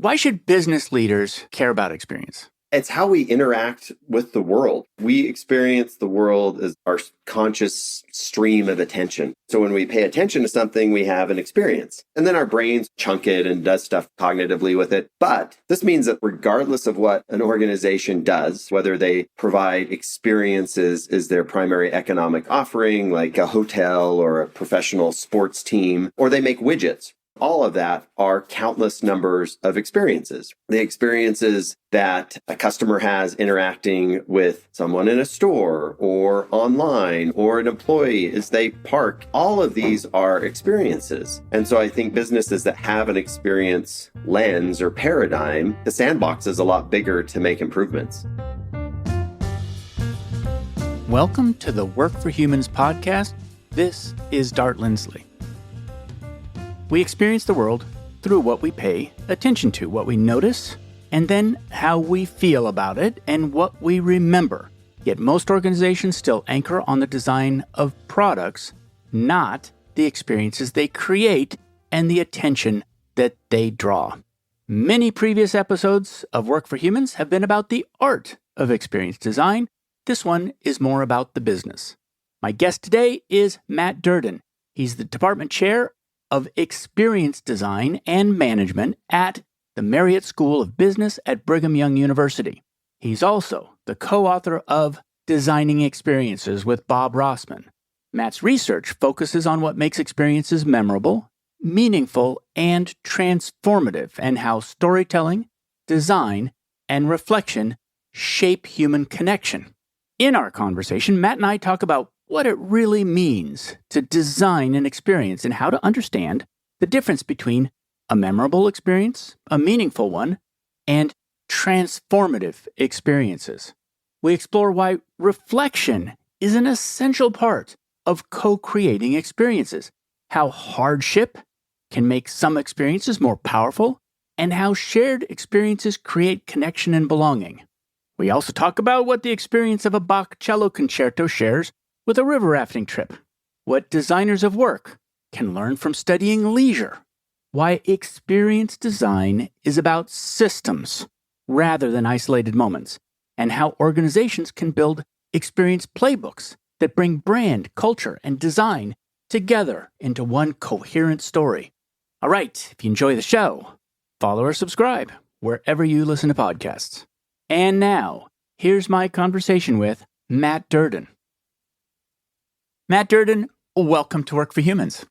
Why should business leaders care about experience? It's how we interact with the world. We experience the world as our conscious stream of attention. So when we pay attention to something, we have an experience. And then our brains chunk it and does stuff cognitively with it. But this means that regardless of what an organization does, whether they provide experiences as their primary economic offering, like a hotel or a professional sports team, or they make widgets, all of that are countless numbers of experiences. The experiences that a customer has interacting with someone in a store or online or an employee as they park, all of these are experiences. And so I think businesses that have an experience lens or paradigm, the sandbox is a lot bigger to make improvements. Welcome to the Work for Humans podcast. This is Dart Lindsley. We experience the world through what we pay attention to, what we notice, and then how we feel about it and what we remember. Yet most organizations still anchor on the design of products, not the experiences they create and the attention that they draw. Many previous episodes of Work for Humans have been about the art of experience design. This one is more about the business. My guest today is Matt Duerden. He's the department chair of Experience Design and Management at the Marriott School of Business at Brigham Young University. He's also the co-author of Designing Experiences with Bob Rossman. Matt's research focuses on what makes experiences memorable, meaningful, and transformative, and how storytelling, design, and reflection shape human connection. In our conversation, Matt and I talk about what it really means to design an experience and how to understand the difference between a memorable experience, a meaningful one, and transformative experiences. We explore why reflection is an essential part of co-creating experiences, how hardship can make some experiences more powerful, and how shared experiences create connection and belonging. We also talk about what the experience of a Bach cello concerto shares with a river rafting trip, what designers of work can learn from studying leisure, why experience design is about systems rather than isolated moments, and how organizations can build experience playbooks that bring brand, culture, and design together into one coherent story. All right, if you enjoy the show, follow or subscribe wherever you listen to podcasts. And now, here's my conversation with Matt Duerden. Matt Duerden, welcome to Work for Humans.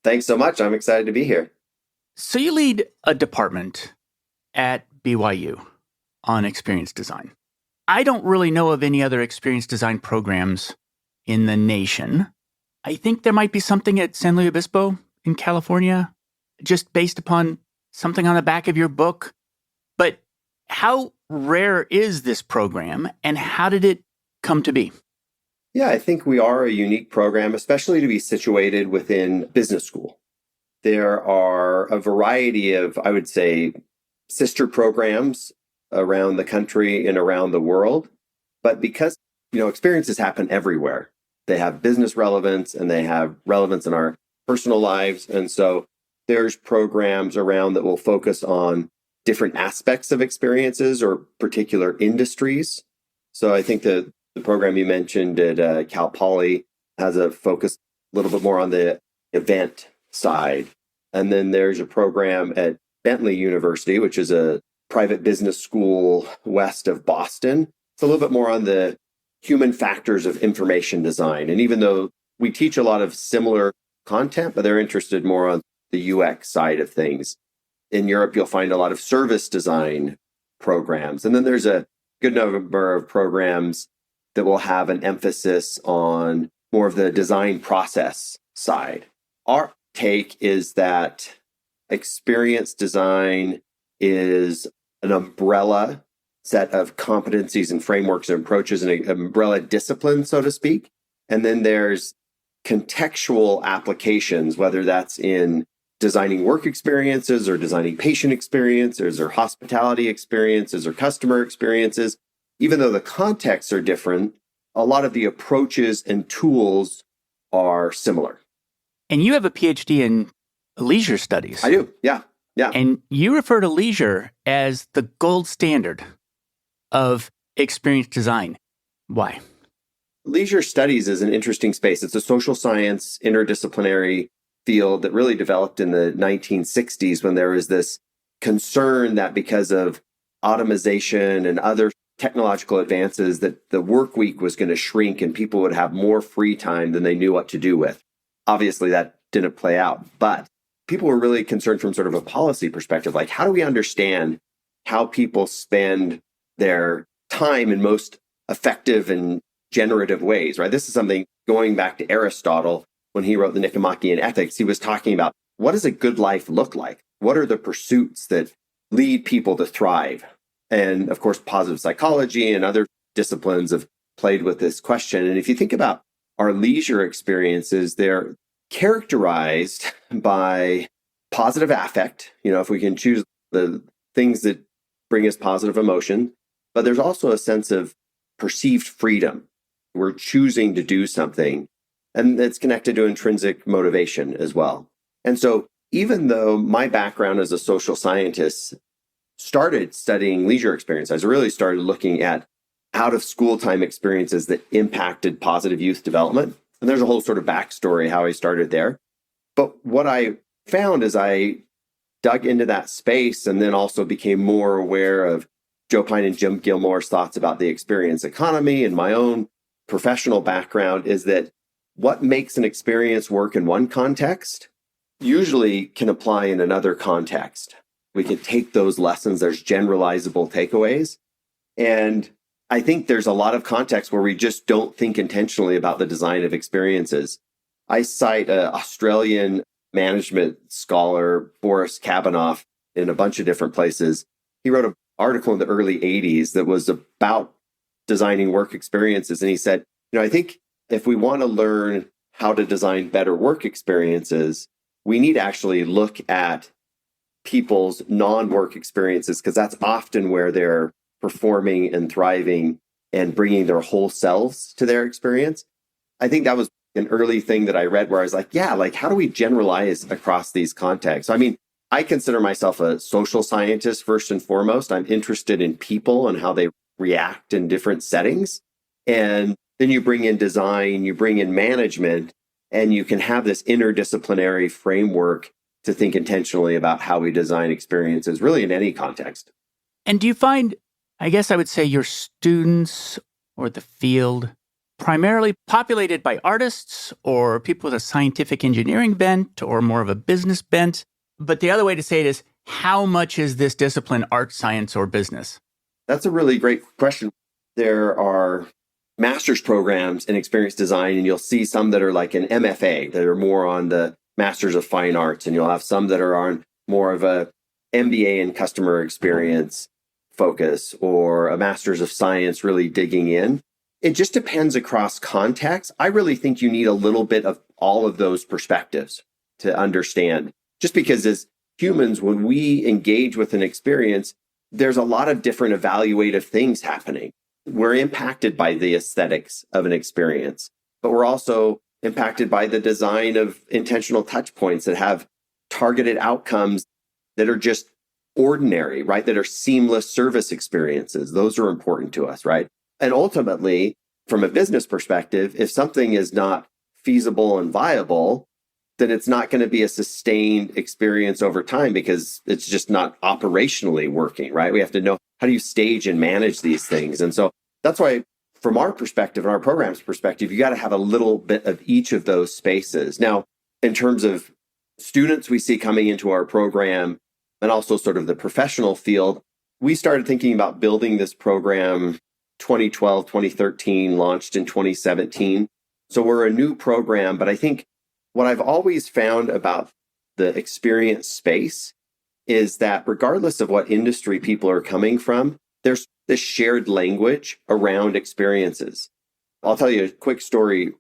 Thanks so much. I'm excited to be here. So you lead a department at BYU on experience design. I don't really know of any other experience design programs in the nation. I think there might be something at San Luis Obispo in California, just based upon something on the back of your book. But how rare is this program and how did it come to be? Yeah, I think we are a unique program, especially to be situated within business school. There are a variety of, I would say, sister programs around the country and around the world. But because, experiences happen everywhere, they have business relevance and they have relevance in our personal lives. And so there's programs around that will focus on different aspects of experiences or particular industries. So I think the program you mentioned at Cal Poly has a focus a little bit more on the event side. And then there's a program at Bentley University, which is a private business school west of Boston. It's a little bit more on the human factors of information design. And even though we teach a lot of similar content, but they're interested more on the UX side of things. In Europe, you'll find a lot of service design programs. And then there's a good number of programs that will have an emphasis on more of the design process side. Our take is that experience design is an umbrella set of competencies and frameworks and approaches and an umbrella discipline, so to speak. And then there's contextual applications, whether that's in designing work experiences or designing patient experiences or hospitality experiences or customer experiences. Even though the contexts are different, a lot of the approaches and tools are similar. And you have a PhD in leisure studies. I do, yeah. Yeah. And you refer to leisure as the gold standard of experience design. Why? Leisure studies is an interesting space. It's a social science interdisciplinary field that really developed in the 1960s when there was this concern that because of automation and other technological advances that the work week was going to shrink and people would have more free time than they knew what to do with. Obviously, that didn't play out, but people were really concerned from sort of a policy perspective, like how do we understand how people spend their time in most effective and generative ways, right? This is something going back to Aristotle when he wrote the Nicomachean Ethics. He was talking about what does a good life look like? What are the pursuits that lead people to thrive? And of course, positive psychology and other disciplines have played with this question. And if you think about our leisure experiences, they're characterized by positive affect, if we can choose the things that bring us positive emotion, but there's also a sense of perceived freedom. We're choosing to do something, and it's connected to intrinsic motivation as well. And so even though my background as a social scientist started studying leisure experiences, I really started looking at out of school time experiences that impacted positive youth development. And there's a whole sort of backstory how I started there. But what I found as I dug into that space and then also became more aware of Joe Pine and Jim Gilmore's thoughts about the experience economy and my own professional background is that what makes an experience work in one context usually can apply in another context. We can take those lessons, there's generalizable takeaways. And I think there's a lot of contexts where we just don't think intentionally about the design of experiences. I cite an Australian management scholar, Boris Kabanoff, in a bunch of different places. He wrote an article in the early 80s that was about designing work experiences. And he said, I think if we want to learn how to design better work experiences, we need to actually look at people's non-work experiences, because that's often where they're performing and thriving and bringing their whole selves to their experience. I think that was an early thing that I read where I was like, how do we generalize across these contexts? I mean, I consider myself a social scientist first and foremost. I'm interested in people and how they react in different settings. And then you bring in design, you bring in management, and you can have this interdisciplinary framework to think intentionally about how we design experiences, really in any context. And do you find, I guess I would say, your students or the field primarily populated by artists or people with a scientific engineering bent or more of a business bent? But the other way to say it is, how much is this discipline art, science, or business? That's a really great question. There are master's programs in experience design, and you'll see some that are like an MFA that are more on the Masters of Fine Arts, and you'll have some that are on more of a MBA in customer experience focus or a Master's of Science really digging in. It just depends across context. I really think you need a little bit of all of those perspectives to understand. Just because as humans, when we engage with an experience, there's a lot of different evaluative things happening. We're impacted by the aesthetics of an experience, but we're also impacted by the design of intentional touch points that have targeted outcomes that are just ordinary, right? That are seamless service experiences. Those are important to us, right? And ultimately, from a business perspective, if something is not feasible and viable, then it's not going to be a sustained experience over time because it's just not operationally working, right? We have to know how do you stage and manage these things. And so that's why from our perspective and our program's perspective, you got to have a little bit of each of those spaces. Now, in terms of students we see coming into our program and also sort of the professional field, we started thinking about building this program 2012, 2013, launched in 2017. So we're a new program, but I think what I've always found about the experience space is that regardless of what industry people are coming from, there's this shared language around experiences. I'll tell you a quick story.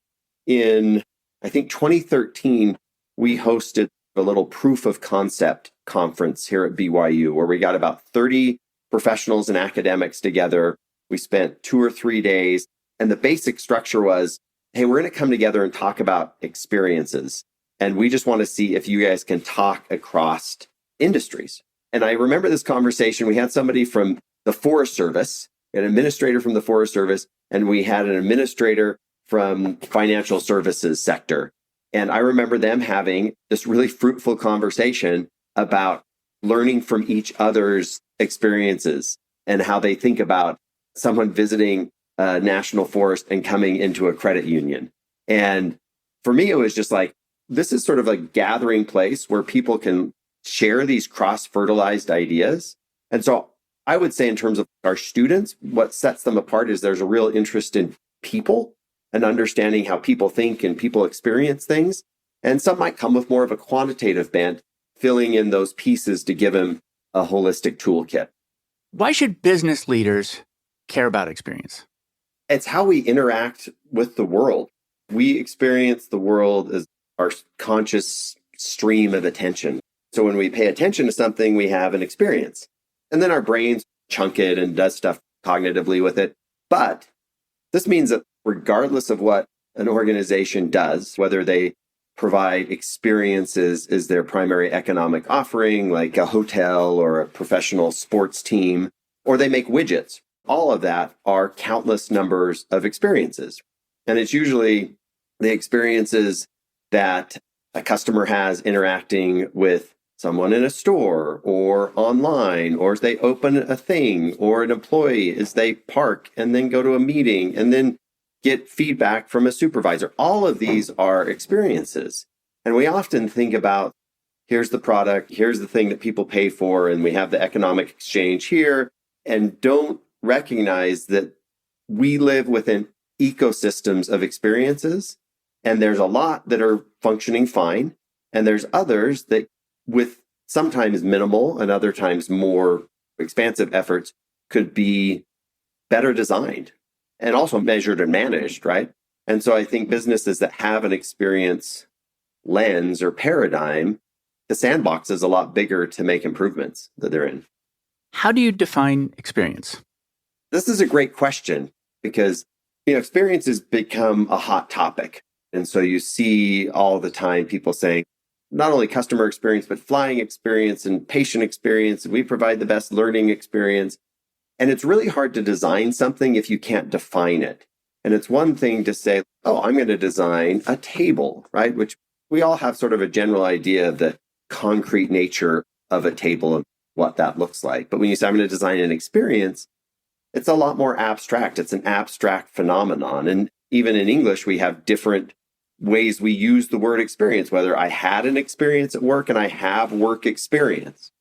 In, I think, 2013, we hosted a little proof of concept conference here at BYU where we got about 30 professionals and academics together. We spent 2 or 3 days, and the basic structure was, hey, we're going to come together and talk about experiences. And we just want to see if you guys can talk across industries. And I remember this conversation. We had somebody from the Forest Service, an administrator from the Forest Service, and we had an administrator from financial services sector. And I remember them having this really fruitful conversation about learning from each other's experiences and how they think about someone visiting a national forest and coming into a credit union. And for me, it was just like, this is sort of a gathering place where people can share these cross-fertilized ideas. And so I would say in terms of our students, what sets them apart is there's a real interest in people and understanding how people think and people experience things. And some might come with more of a quantitative bent, filling in those pieces to give them a holistic toolkit. Why should business leaders care about experience? It's how we interact with the world. We experience the world as our conscious stream of attention. So when we pay attention to something, we have an experience. And then our brains chunk it and does stuff cognitively with it. But this means that regardless of what an organization does, whether they provide experiences as their primary economic offering, like a hotel or a professional sports team, or they make widgets, all of that are countless numbers of experiences. And it's usually the experiences that a customer has interacting with someone in a store or online, or as they open a thing, or an employee as they park and then go to a meeting and then get feedback from a supervisor. All of these are experiences. And we often think about, here's the product, here's the thing that people pay for, and we have the economic exchange here, and don't recognize that we live within ecosystems of experiences. And there's a lot that are functioning fine. And there's others that, with sometimes minimal and other times more expansive efforts, could be better designed and also measured and managed, right? And so I think businesses that have an experience lens or paradigm, the sandbox is a lot bigger to make improvements that they're in. How do you define experience? This is a great question because, experiences become a hot topic. And so you see all the time people saying, not only customer experience, but flying experience and patient experience. We provide the best learning experience. And it's really hard to design something if you can't define it. And it's one thing to say, oh, I'm going to design a table, right? Which we all have sort of a general idea of the concrete nature of a table and what that looks like. But when you say, I'm going to design an experience, it's a lot more abstract. It's an abstract phenomenon. And even in English, we have different ways we use the word experience, whether I had an experience at work and I have work experience.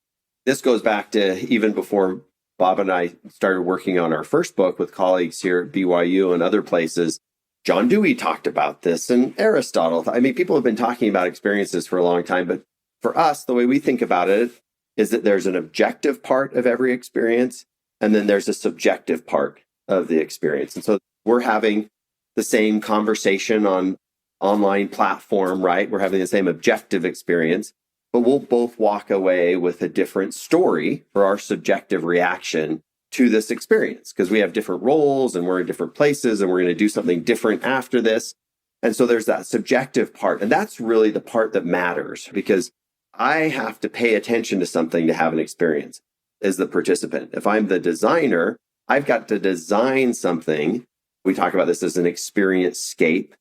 This goes back to even before Bob and I started working on our first book with colleagues here at BYU and other places. John Dewey talked about this and Aristotle. I mean, people have been talking about experiences for a long time, but for us, the way we think about it is that there's an objective part of every experience, and then there's a subjective part of the experience. And so we're having the same conversation on online platform, right? We're having the same objective experience, but we'll both walk away with a different story for our subjective reaction to this experience because we have different roles and we're in different places and we're going to do something different after this. And so there's that subjective part. And that's really the part that matters because I have to pay attention to something to have an experience as the participant. If I'm the designer, I've got to design something. We talk about this as an experience scape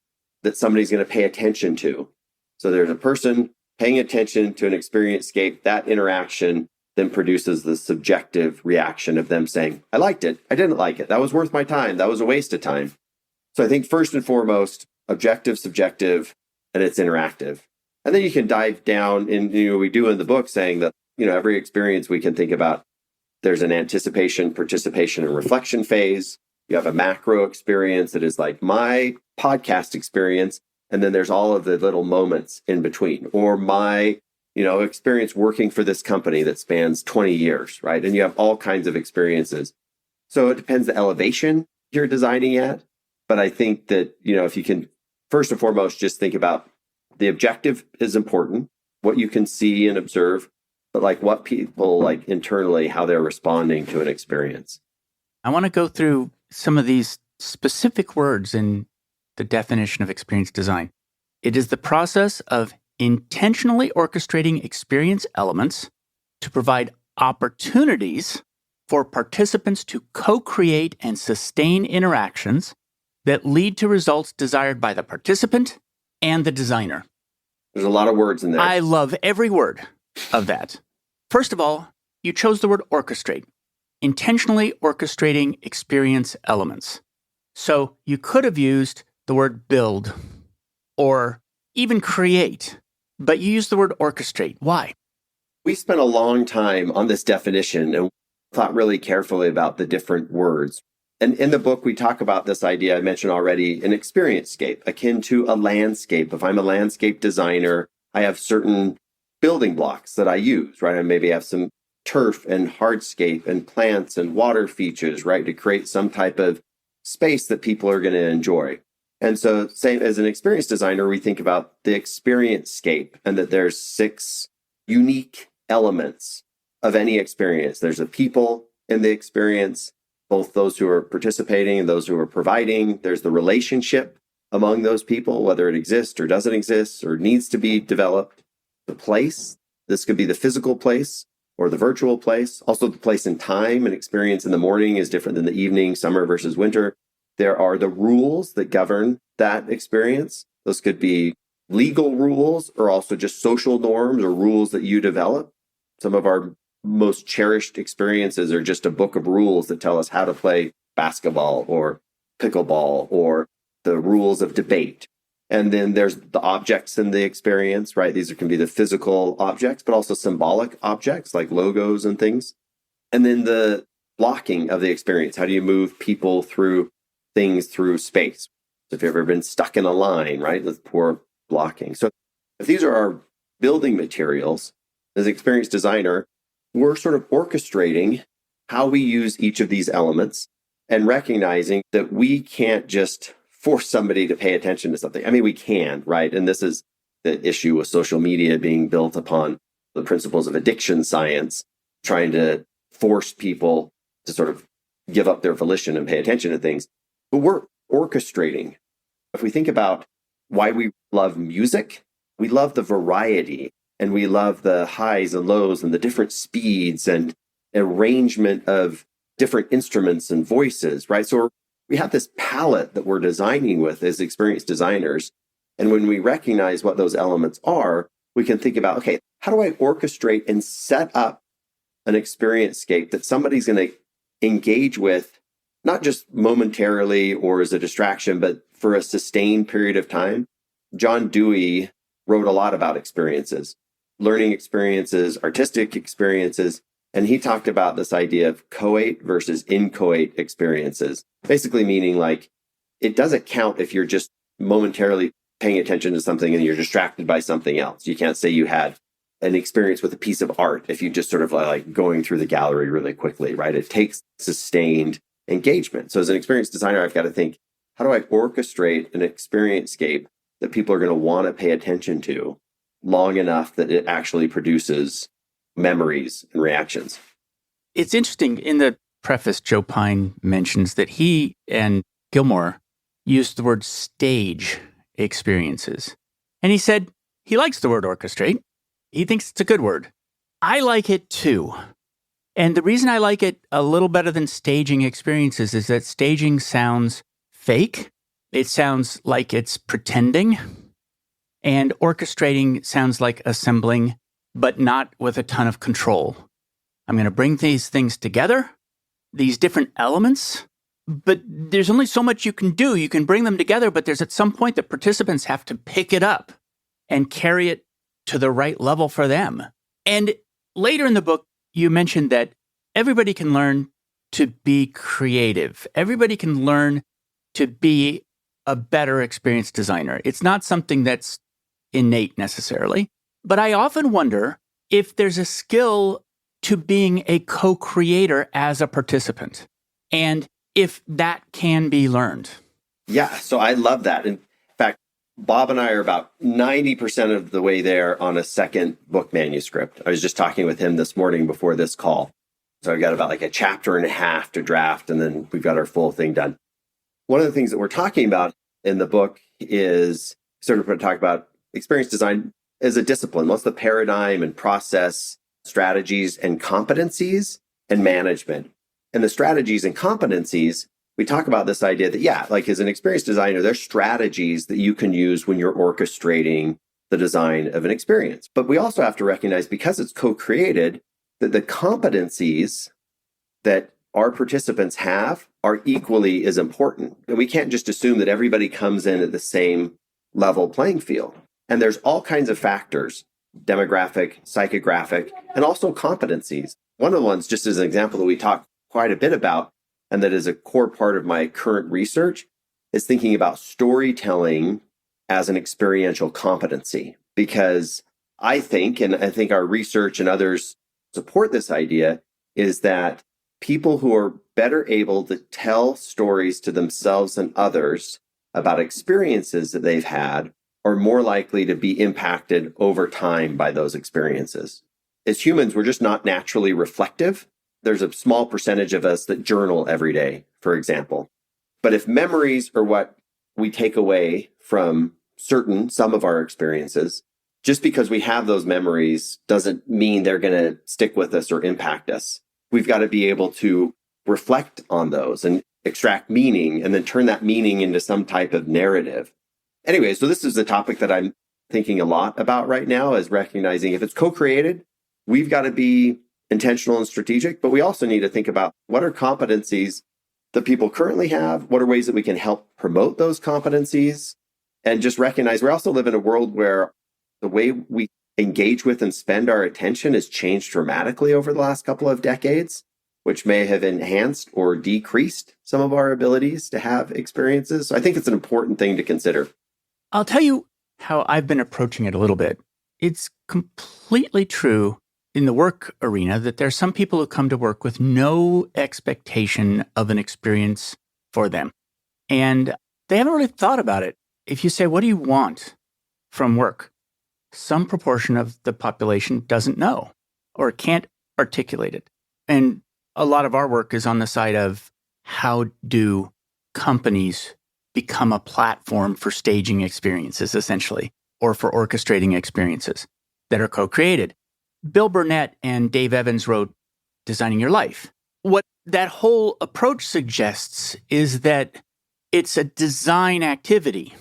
that somebody's going to pay attention to. So there's a person paying attention to an experience scape. That interaction then produces the subjective reaction of them saying, I liked it. I didn't like it. That was worth my time. That was a waste of time. So I think first and foremost, objective, subjective, and it's interactive. And then you can dive down in, we do in the book saying that, every experience we can think about, there's an anticipation, participation, and reflection phase. You have a macro experience that is like my podcast experience. And then there's all of the little moments in between, or my, experience working for this company that spans 20 years, right? And you have all kinds of experiences. So it depends the elevation you're designing at. But I think that, if you can, first and foremost, just think about the objective is important, what you can see and observe, but like what people like internally, how they're responding to an experience. I want to go through some of these specific words in the definition of experience design. It is the process of intentionally orchestrating experience elements to provide opportunities for participants to co-create and sustain interactions that lead to results desired by the participant and the designer. There's a lot of words in there. I love every word of that. First of all, you chose the word orchestrate, intentionally orchestrating experience elements. So you could have used the word build or even create, but you used the word orchestrate. Why? We spent a long time on this definition and thought really carefully about the different words. And in the book, we talk about this idea I mentioned already, an experience scape, akin to a landscape. If I'm a landscape designer, I have certain building blocks that I use, right? I maybe have some turf and hardscape and plants and water features, right, to create some type of space that people are going to enjoy. And so same as an experience designer, we think about the experience scape and that there's 6 unique elements of any experience. There's the people in the experience, both those who are participating and those who are providing. There's the relationship among those people, whether it exists or doesn't exist or needs to be developed. The place, this could be the physical place or the virtual place. Also the place and time. An experience in the morning is different than the evening, summer versus winter. There are the rules that govern that experience. Those could be legal rules or also just social norms or rules that you develop. Some of our most cherished experiences are just a book of rules that tell us how to play basketball or pickleball or the rules of debate. And then there's the objects in the experience, right? These can be the physical objects, but also symbolic objects like logos and things. And then the blocking of the experience. How do you move people through things through space? So if you've ever been stuck in a line, right? That's poor blocking. So if these are our building materials, as an experience designer, we're sort of orchestrating how we use each of these elements and recognizing that we can't just force somebody to pay attention to something. I mean, we can, right? And this is the issue with social media being built upon the principles of addiction science, trying to force people to sort of give up their volition and pay attention to things. But we're orchestrating. If we think about why we love music, we love the variety and we love the highs and lows and the different speeds and arrangement of different instruments and voices, right? So we have this palette that we're designing with as experienced designers. And when we recognize what those elements are, we can think about, okay, how do I orchestrate and set up an experience scape that somebody's going to engage with, not just momentarily or as a distraction, but for a sustained period of time? John Dewey wrote a lot about experiences, learning experiences, artistic experiences. And he talked about this idea of coate versus inchoate experiences, basically meaning like it doesn't count if you're just momentarily paying attention to something and you're distracted by something else. You can't say you had an experience with a piece of art if you just sort of like going through the gallery really quickly, right? It takes sustained engagement. So as an experienced designer, I've got to think, how do I orchestrate an experience scape that people are going to want to pay attention to long enough that it actually produces memories and reactions? It's interesting. In the preface, Joe Pine mentions that he and Gilmore used the word stage experiences. And he said he likes the word orchestrate. He thinks it's a good word. I like it too. And the reason I like it a little better than staging experiences is that staging sounds fake. It sounds like it's pretending. And orchestrating sounds like assembling, but not with a ton of control. I'm going to bring these things together, these different elements, but there's only so much you can do. You can bring them together, but there's at some point that participants have to pick it up and carry it to the right level for them. And later in the book, you mentioned that everybody can learn to be creative. Everybody can learn to be a better experience designer. It's not something that's innate necessarily, but I often wonder if there's a skill to being a co-creator as a participant, and if that can be learned. Yeah, so I love that. In fact, Bob and I are about 90% of the way there on a second book manuscript. I was just talking with him this morning before this call. So I've got about like a chapter and a half to draft, and then we've got our full thing done. One of the things that we're talking about in the book is sort of talk about experience design as a discipline. What's the paradigm and process strategies and competencies and management. And the strategies and competencies, we talk about this idea that, like as an experienced designer, there's strategies that you can use when you're orchestrating the design of an experience. But we also have to recognize, because it's co-created, that the competencies that our participants have are equally as important. And we can't just assume that everybody comes in at the same level playing field. And there's all kinds of factors, demographic, psychographic, and also competencies. One of the ones, just as an example, that we talk quite a bit about, and that is a core part of my current research, is thinking about storytelling as an experiential competency. Because I think our research and others support this idea, is that people who are better able to tell stories to themselves and others about experiences that they've had are more likely to be impacted over time by those experiences. As humans, we're just not naturally reflective. There's a small percentage of us that journal every day, for example. But if memories are what we take away from some of our experiences, just because we have those memories doesn't mean they're going to stick with us or impact us. We've got to be able to reflect on those and extract meaning, and then turn that meaning into some type of narrative. Anyway, so this is a topic that I'm thinking a lot about right now, is recognizing if it's co-created, we've got to be intentional and strategic, but we also need to think about what are competencies that people currently have, what are ways that we can help promote those competencies, and just recognize we also live in a world where the way we engage with and spend our attention has changed dramatically over the last couple of decades, which may have enhanced or decreased some of our abilities to have experiences. So I think it's an important thing to consider. I'll tell you how I've been approaching it a little bit. It's completely true in the work arena that there are some people who come to work with no expectation of an experience for them. And they haven't really thought about it. If you say, what do you want from work? Some proportion of the population doesn't know or can't articulate it. And a lot of our work is on the side of how do companies become a platform for staging experiences, essentially, or for orchestrating experiences that are co-created. Bill Burnett and Dave Evans wrote Designing Your Life. What that whole approach suggests is that it's a design activity.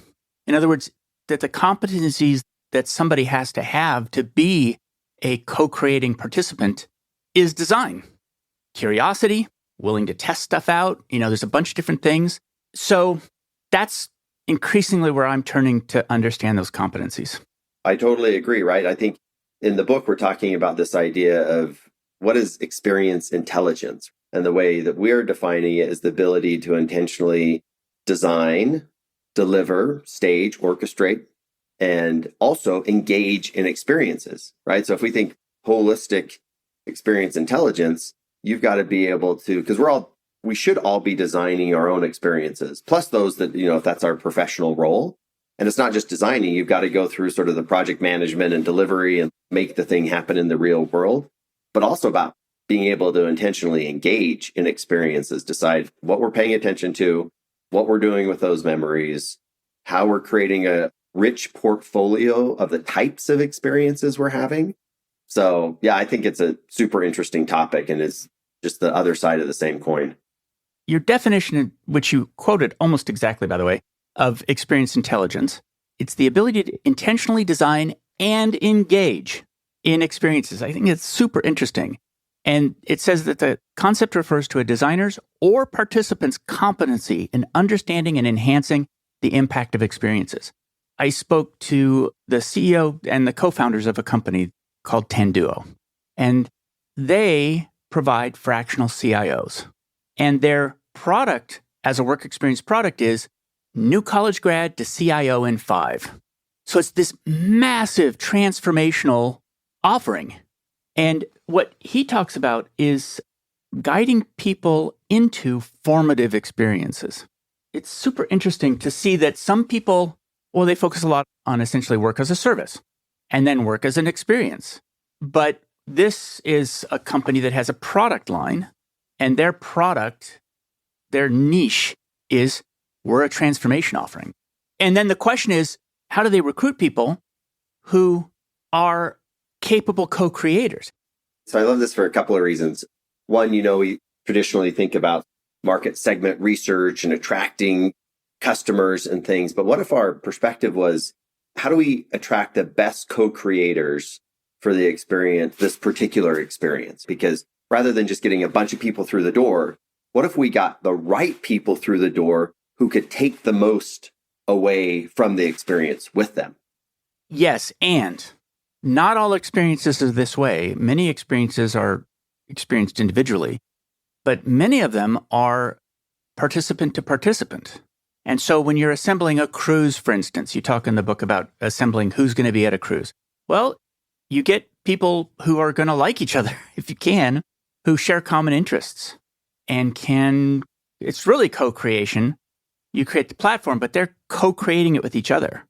In other words, that the competencies that somebody has to have to be a co-creating participant is design. Curiosity, willing to test stuff out. There's a bunch of different things. So that's increasingly where I'm turning to understand those competencies. I totally agree, right? I think in the book, we're talking about this idea of what is experience intelligence. And the way that we're defining it is the ability to intentionally design, deliver, stage, orchestrate, and also engage in experiences, right? So if we think holistic experience intelligence, you've got to be able to, because we should all be designing our own experiences, plus those that, if that's our professional role. And it's not just designing, you've got to go through sort of the project management and delivery and make the thing happen in the real world, but also about being able to intentionally engage in experiences, decide what we're paying attention to, what we're doing with those memories, how we're creating a rich portfolio of the types of experiences we're having. So yeah, I think it's a super interesting topic, and it's just the other side of the same coin. Your definition, which you quoted almost exactly, by the way, of experience intelligence, it's the ability to intentionally design and engage in experiences. I think it's super interesting. And it says that the concept refers to a designer's or participant's competency in understanding and enhancing the impact of experiences. I spoke to the CEO and the co-founders of a company called Tenduo, and they provide fractional CIOs. And their product as a work experience product is new college grad to CIO in 5. So it's this massive transformational offering. And what he talks about is guiding people into formative experiences. It's super interesting to see that some people, they focus a lot on essentially work as a service and then work as an experience. But this is a company that has a product line, and their product, their niche is we're a transformation offering. And then the question is, how do they recruit people who are capable co-creators? So I love this for a couple of reasons. One, we traditionally think about market segment research and attracting customers and things. But what if our perspective was, how do we attract the best co-creators for the experience, this particular experience? Because rather than just getting a bunch of people through the door, what if we got the right people through the door who could take the most away from the experience with them? Yes, and not all experiences are this way. Many experiences are experienced individually, but many of them are participant to participant. And so when you're assembling a cruise, for instance, you talk in the book about assembling who's going to be at a cruise. Well, you get people who are going to like each other, if you can, who share common interests and it's really co-creation. You create the platform, but they're co-creating it with each other.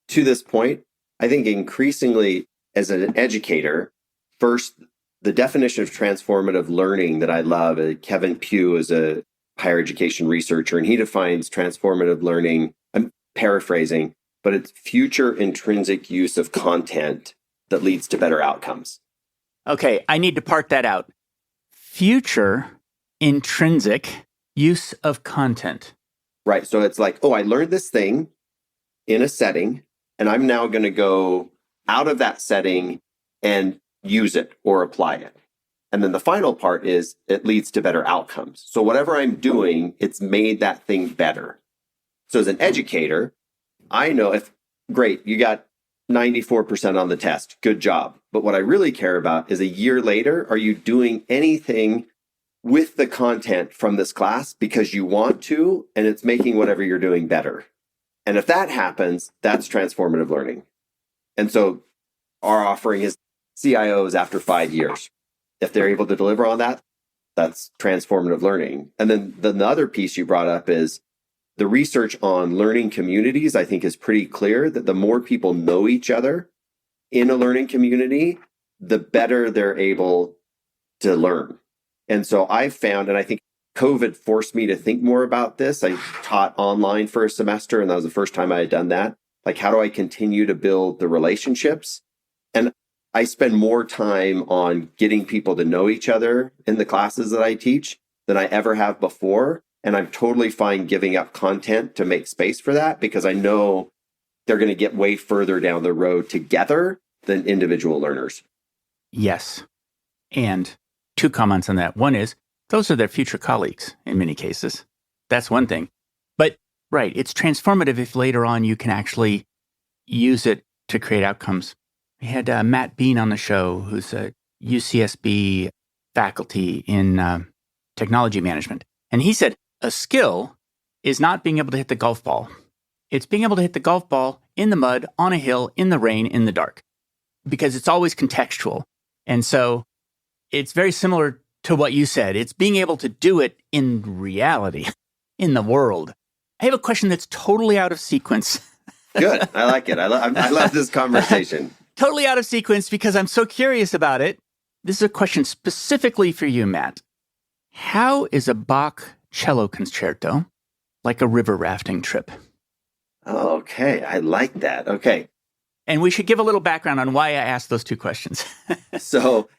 To this point, I think increasingly as an educator, first, the definition of transformative learning that I love, Kevin Pugh is a higher education researcher, and he defines transformative learning, I'm paraphrasing, but it's future intrinsic use of content that leads to better outcomes. Okay, I need to part that out. Future intrinsic use of content. Right. So it's like, I learned this thing in a setting, and I'm now going to go out of that setting and use it or apply it. And then the final part is it leads to better outcomes. So whatever I'm doing, it's made that thing better. So as an educator, I know great, you got 94% on the test. Good job. But what I really care about is a year later, are you doing anything with the content from this class because you want to, and it's making whatever you're doing better? And if that happens, that's transformative learning. And so our offering is CIOs after 5 years. If they're able to deliver on that, that's transformative learning. And then the other piece you brought up is the research on learning communities, I think is pretty clear that the more people know each other in a learning community, the better they're able to learn. And so I've found, and I think COVID forced me to think more about this. I taught online for a semester, and that was the first time I had done that. Like, how do I continue to build the relationships? And I spend more time on getting people to know each other in the classes that I teach than I ever have before. And I'm totally fine giving up content to make space for that because I know they're going to get way further down the road together than individual learners. Yes. And 2 comments on that. One is, those are their future colleagues in many cases. That's one thing. But right, it's transformative if later on you can actually use it to create outcomes. We had Matt Bean on the show, who's a UCSB faculty in technology management. And he said, a skill is not being able to hit the golf ball. It's being able to hit the golf ball in the mud, on a hill, in the rain, in the dark, because it's always contextual. And so it's very similar to what you said. It's being able to do it in reality, in the world. I have a question that's totally out of sequence. Good. I like it. I love this conversation. Totally out of sequence because I'm so curious about it. This is a question specifically for you, Matt. How is a Bach cello concerto like a river rafting trip? Okay. I like that. Okay. And we should give a little background on why I asked those 2 questions. So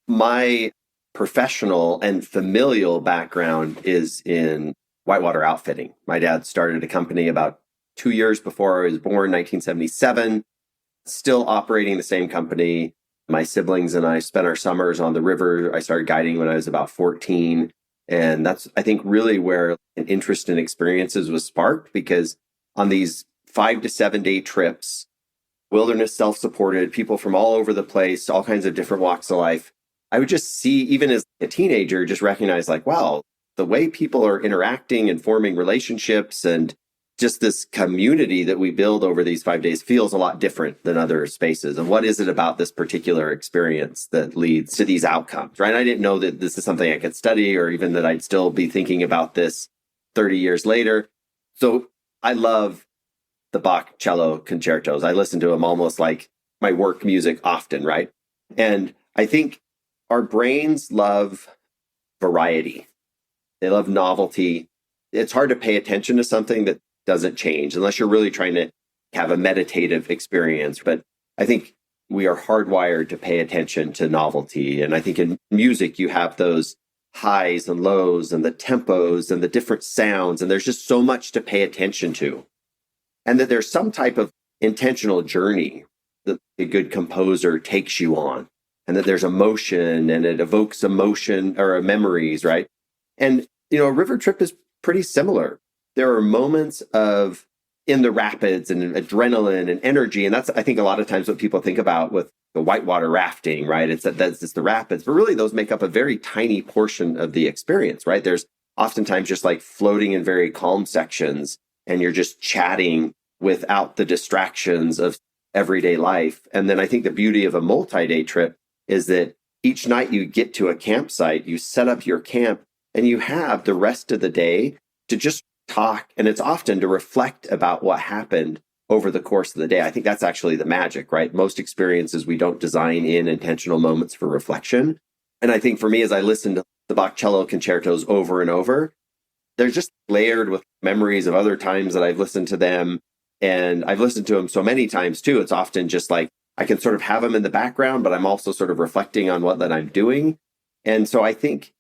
my professional and familial background is in whitewater outfitting. My dad started a company about 2 years before I was born, 1977, still operating the same company. My siblings and I spent our summers on the river. I started guiding when I was about 14. And that's, I think, really where an interest in experiences was sparked, because on these 5 to 7 day trips, wilderness self-supported, people from all over the place, all kinds of different walks of life, I would just see, even as a teenager, just recognize like, wow, the way people are interacting and forming relationships and just this community that we build over these 5 days feels a lot different than other spaces. And what is it about this particular experience that leads to these outcomes, right? I didn't know that this is something I could study or even that I'd still be thinking about this 30 years later. So I love the Bach cello concertos. I listen to them almost like my work music often, right? And I think our brains love variety. They love novelty. It's hard to pay attention to something that doesn't change unless you're really trying to have a meditative experience. But I think we are hardwired to pay attention to novelty. And I think in music, you have those highs and lows and the tempos and the different sounds. And there's just so much to pay attention to. And that there's some type of intentional journey that a good composer takes you on. And that there's emotion and it evokes emotion or memories, right? And, a river trip is pretty similar. There are moments of in the rapids and adrenaline and energy. And that's, I think, a lot of times what people think about with the whitewater rafting, right? It's the rapids, but really those make up a very tiny portion of the experience, right? There's oftentimes just like floating in very calm sections and you're just chatting without the distractions of everyday life. And then I think the beauty of a multi-day trip is that each night you get to a campsite, you set up your camp and you have the rest of the day to just talk. And it's often to reflect about what happened over the course of the day. I think that's actually the magic, right? Most experiences, we don't design in intentional moments for reflection. And I think for me, as I listen to the Bach cello concertos over and over, they're just layered with memories of other times that I've listened to them. And I've listened to them so many times too. It's often just like, I can sort of have them in the background, but I'm also sort of reflecting on what that I'm doing. And so I think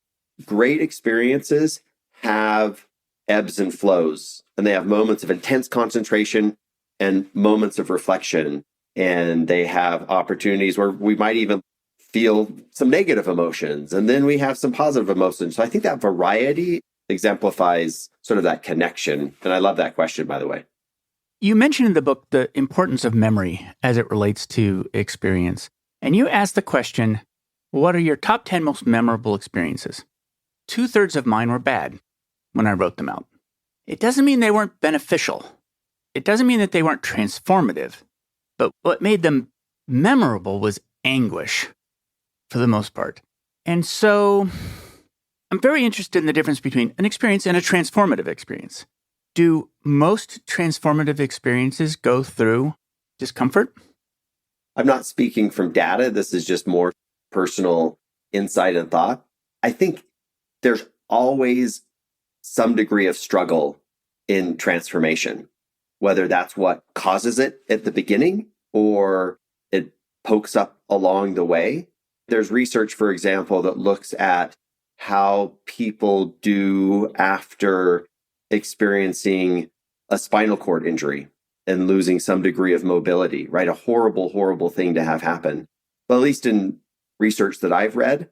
great experiences have ebbs and flows, and they have moments of intense concentration and moments of reflection. And they have opportunities where we might even feel some negative emotions, and then we have some positive emotions. So I think that variety exemplifies sort of that connection. And I love that question, by the way. You mentioned in the book the importance of memory as it relates to experience. And you asked the question, what are your top 10 most memorable experiences? 2/3 of mine were bad when I wrote them out. It doesn't mean they weren't beneficial. It doesn't mean that they weren't transformative. But what made them memorable was anguish, for the most part. And so I'm very interested in the difference between an experience and a transformative experience. Do most transformative experiences go through discomfort? I'm not speaking from data. This is just more personal insight and thought. I think there's always some degree of struggle in transformation, whether that's what causes it at the beginning or it pokes up along the way. There's research, for example, that looks at how people do after experiencing a spinal cord injury and losing some degree of mobility, right? A horrible, horrible thing to have happen. But at least in research that I've read,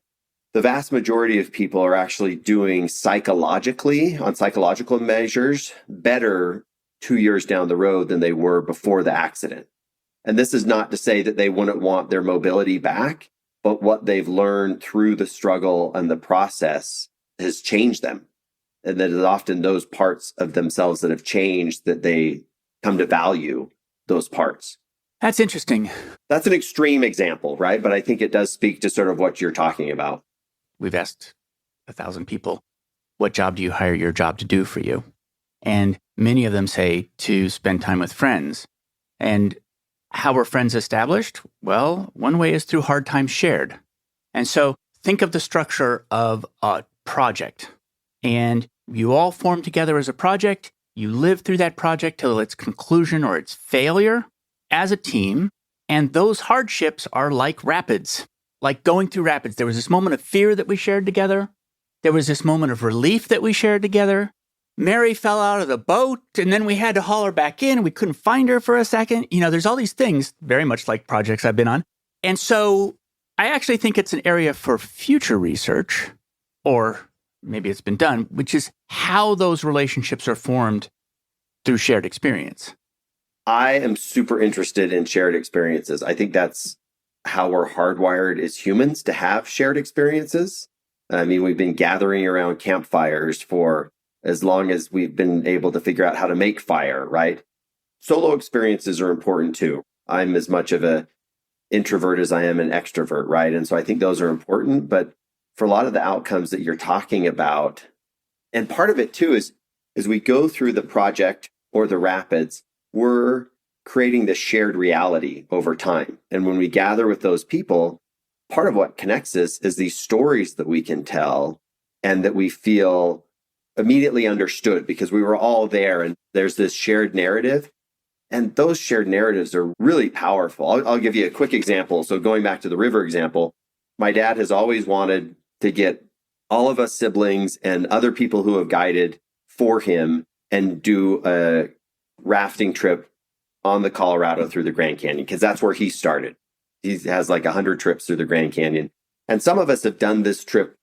the vast majority of people are actually doing on psychological measures, better 2 years down the road than they were before the accident. And this is not to say that they wouldn't want their mobility back, but what they've learned through the struggle and the process has changed them. And that it's often those parts of themselves that have changed that they come to value those parts. That's interesting. That's an extreme example, right? But I think it does speak to sort of what you're talking about. We've asked 1,000 people, what job do you hire your job to do for you? And many of them say to spend time with friends. And how were friends established? Well, one way is through hard times shared. And so think of the structure of a project. And you all form together as a project. You live through that project till its conclusion or its failure as a team. And those hardships are like rapids, like going through rapids. There was this moment of fear that we shared together. There was this moment of relief that we shared together. Mary fell out of the boat, and then we had to haul her back in, and we couldn't find her for a second. There's all these things, very much like projects I've been on. And so I actually think it's an area for future research, or maybe it's been done, which is how those relationships are formed through shared experience. I am super interested in shared experiences. I think that's how we're hardwired as humans to have shared experiences. I mean, we've been gathering around campfires for as long as we've been able to figure out how to make fire, right? Solo experiences are important too. I'm as much of an introvert as I am an extrovert, right? And so I think those are important. But for a lot of the outcomes that you're talking about, and part of it too is as we go through the project or the rapids, we're creating this shared reality over time. And when we gather with those people, part of what connects us is these stories that we can tell and that we feel immediately understood because we were all there and there's this shared narrative. And those shared narratives are really powerful. I'll give you a quick example. So going back to the river example, my dad has always wanted to get all of us siblings and other people who have guided for him and do a rafting trip on the Colorado through the Grand Canyon, because that's where he started. He has like 100 trips through the Grand Canyon. And some of us have done this trip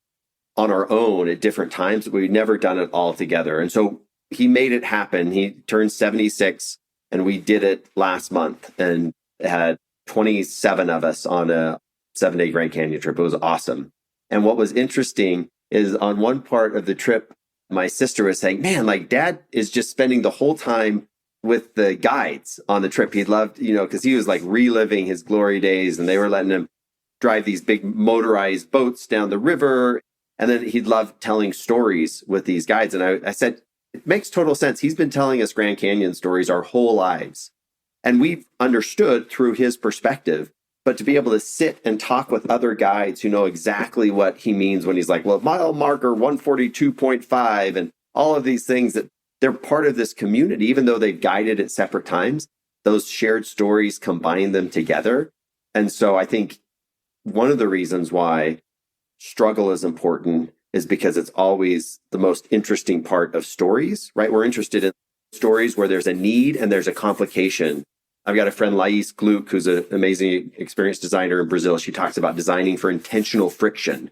on our own at different times, but we've never done it all together. And so he made it happen. He turned 76 and we did it last month and had 27 of us on a 7-day Grand Canyon trip. It was awesome. And what was interesting is on one part of the trip, my sister was saying, man, like dad is just spending the whole time with the guides on the trip. He loved, because he was like reliving his glory days and they were letting him drive these big motorized boats down the river. And then he'd love telling stories with these guides. And I said, it makes total sense. He's been telling us Grand Canyon stories our whole lives. And we've understood through his perspective. But to be able to sit and talk with other guides who know exactly what he means when he's like, well, mile marker 142.5 and all of these things, that they're part of this community, even though they've guided at separate times, those shared stories combine them together. And so I think one of the reasons why struggle is important is because it's always the most interesting part of stories, right? We're interested in stories where there's a need and there's a complication. I've got a friend, Lais Gluck, who's an amazing experienced designer in Brazil. She talks about designing for intentional friction.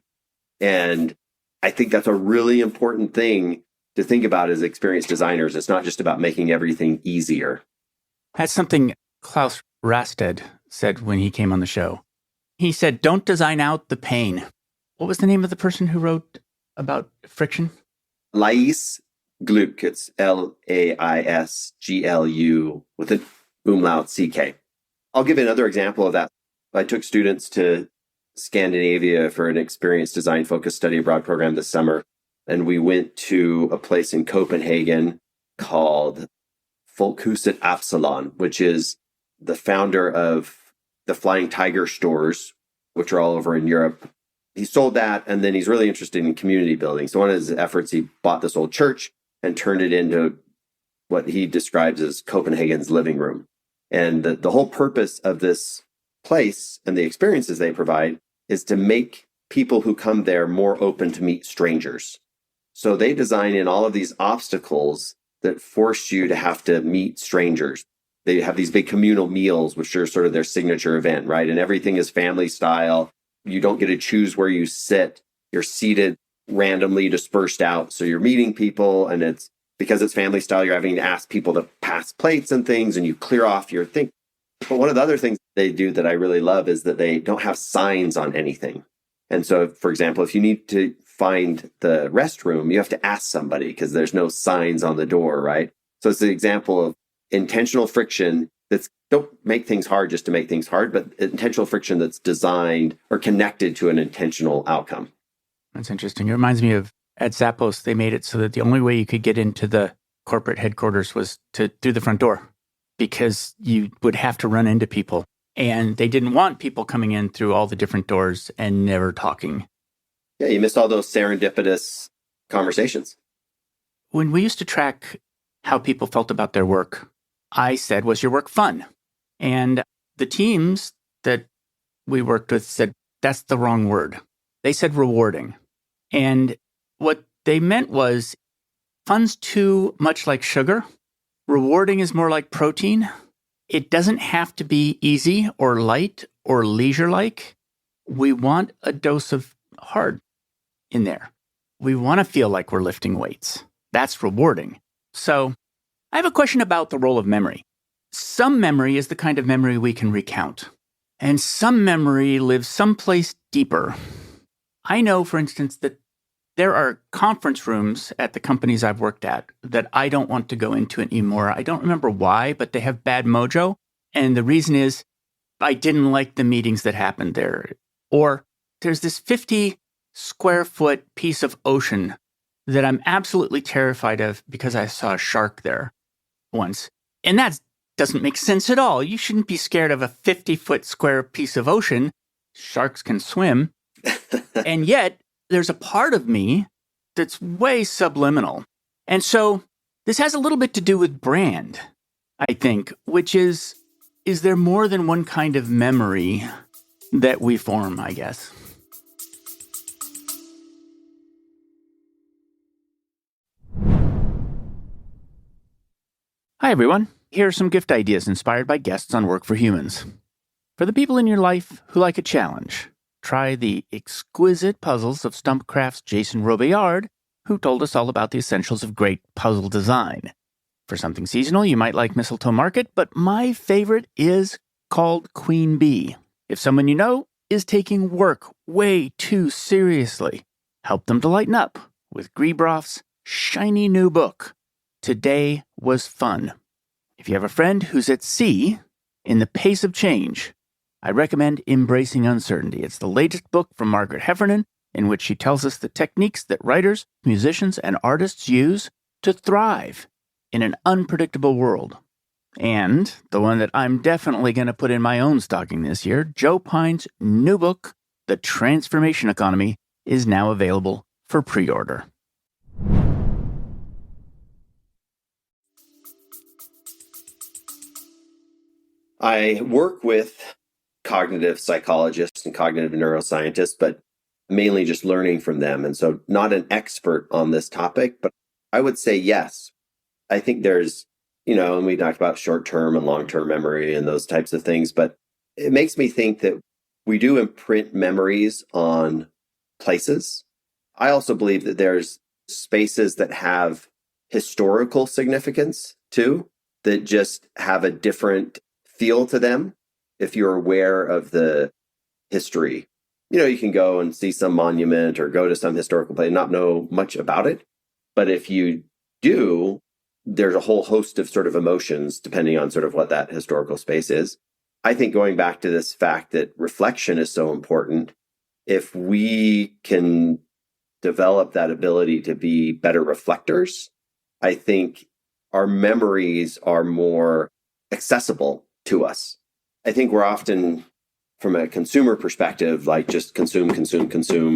And I think that's a really important thing to think about as experienced designers. It's not just about making everything easier. That's something Klaus Rasted said when he came on the show. He said, don't design out the pain. What was the name of the person who wrote about friction? Lais Gluck. It's Laisglu with an umlaut CK. I'll give another example of that. I took students to Scandinavia for an experienced design focused study abroad program this summer. And we went to a place in Copenhagen called Folkhuset Absalon, which is the founder of the Flying Tiger stores, which are all over in Europe. He sold that, and then he's really interested in community building. So one of his efforts, he bought this old church and turned it into what he describes as Copenhagen's living room. And the whole purpose of this place and the experiences they provide is to make people who come there more open to meet strangers. So they design in all of these obstacles that force you to have to meet strangers. They have these big communal meals, which are sort of their signature event, right? And everything is family style. You don't get to choose where you sit. You're seated randomly dispersed out. So you're meeting people, and it's because it's family style, you're having to ask people to pass plates and things, and you clear off your thing. But one of the other things they do that I really love is that they don't have signs on anything. And so, for example, if you need to find the restroom, you have to ask somebody because there's no signs on the door, right? So it's an example of intentional friction that's don't make things hard just to make things hard, but intentional friction that's designed or connected to an intentional outcome. That's interesting. It reminds me of at Zappos, they made it so that the only way you could get into the corporate headquarters was through the front door, because you would have to run into people. And they didn't want people coming in through all the different doors and never talking. Yeah, you missed all those serendipitous conversations. When we used to track how people felt about their work, I said, was your work fun? And the teams that we worked with said, that's the wrong word. They said rewarding. And what they meant was fun's too much like sugar. Rewarding is more like protein. It doesn't have to be easy or light or leisure-like. We want a dose of hard in there. We want to feel like we're lifting weights. That's rewarding. So I have a question about the role of memory. Some memory is the kind of memory we can recount, and some memory lives someplace deeper. I know, for instance, that there are conference rooms at the companies I've worked at that I don't want to go into anymore. I don't remember why, but they have bad mojo. And the reason is I didn't like the meetings that happened there. Or there's this 50 square foot piece of ocean that I'm absolutely terrified of because I saw a shark there once. And that doesn't make sense at all. You shouldn't be scared of a 50-foot square piece of ocean. Sharks can swim. And yet, there's a part of me that's way subliminal. And so this has a little bit to do with brand. I think, which is there more than one kind of memory that we form, I guess? Hi, everyone. Here are some gift ideas inspired by guests on Work for Humans. For the people in your life who like a challenge, try the exquisite puzzles of Stumpcraft's Jason Robillard, who told us all about the essentials of great puzzle design. For something seasonal, you might like Mistletoe Market, but my favorite is called Queen Bee. If someone you know is taking work way too seriously, help them to lighten up with Griebroff's shiny new book, Today Was Fun. If you have a friend who's at sea in the pace of change, I recommend Embracing Uncertainty. It's the latest book from Margaret Heffernan, in which she tells us the techniques that writers, musicians, and artists use to thrive in an unpredictable world. And the one that I'm definitely going to put in my own stocking this year, Joe Pine's new book, The Transformation Economy, is now available for pre-order. I work with cognitive psychologists and cognitive neuroscientists, but mainly just learning from them. And so not an expert on this topic, but I would say yes. I think there's, and we talked about short-term and long-term memory and those types of things, but it makes me think that we do imprint memories on places. I also believe that there's spaces that have historical significance too, that just have a different feel to them. If you're aware of the history, you can go and see some monument or go to some historical place and not know much about it. But if you do, there's a whole host of sort of emotions depending on sort of what that historical space is. I think going back to this fact that reflection is so important, if we can develop that ability to be better reflectors, I think our memories are more accessible to us. I think we're often, from a consumer perspective, like just consume,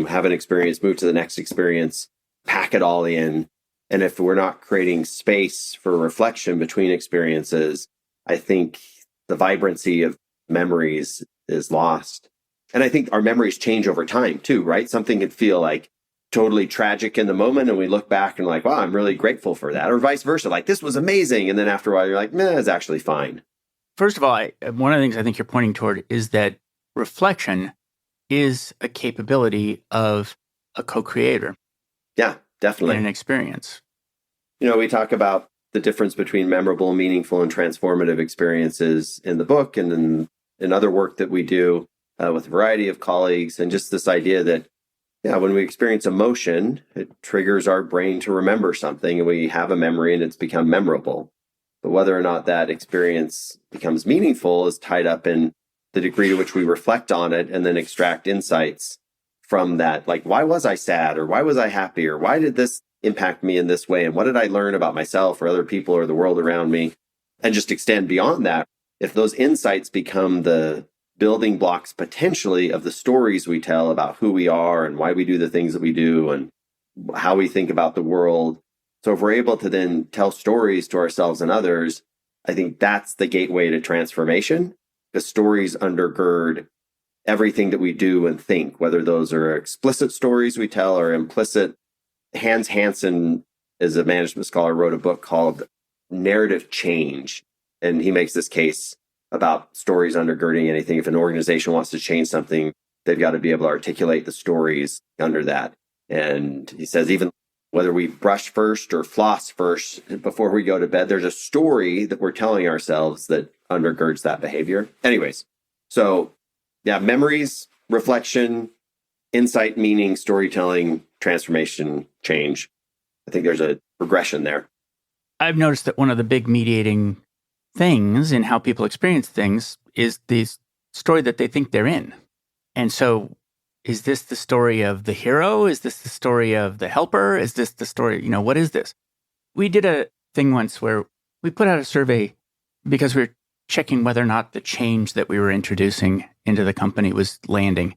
have an experience, move to the next experience, pack it all in. And if we're not creating space for reflection between experiences, I think the vibrancy of memories is lost. And I think our memories change over time too, right? Something could feel like totally tragic in the moment, and we look back and like, wow, I'm really grateful for that. Or vice versa, like this was amazing. And then after a while, you're like, meh, it's actually fine. First of all, one of the things I think you're pointing toward is that reflection is a capability of a co-creator. Yeah, definitely. In an experience. We talk about the difference between memorable, meaningful, and transformative experiences in the book and in other work that we do with a variety of colleagues. And just this idea that, when we experience emotion, it triggers our brain to remember something, and we have a memory and it's become memorable. But whether or not that experience becomes meaningful is tied up in the degree to which we reflect on it and then extract insights from that. Like, why was I sad? Or why was I happy? Or why did this impact me in this way? And what did I learn about myself or other people or the world around me? And just extend beyond that. If those insights become the building blocks potentially of the stories we tell about who we are and why we do the things that we do and how we think about the world. So if we're able to then tell stories to ourselves and others, I think that's the gateway to transformation. The stories undergird everything that we do and think, whether those are explicit stories we tell or implicit. Hans Hansen, as a management scholar, wrote a book called Narrative Change. And he makes this case about stories undergirding anything. If an organization wants to change something, they've got to be able to articulate the stories under that. And he says, even whether we brush first or floss first before we go to bed, there's a story that we're telling ourselves that undergirds that behavior. Anyways, so memories, reflection, insight, meaning, storytelling, transformation, change. I think there's a progression there. I've noticed that one of the big mediating things in how people experience things is the story that they think they're in. And so, is this the story of the hero? Is this the story of the helper? Is this the story, what is this? We did a thing once where we put out a survey because we were checking whether or not the change that we were introducing into the company was landing.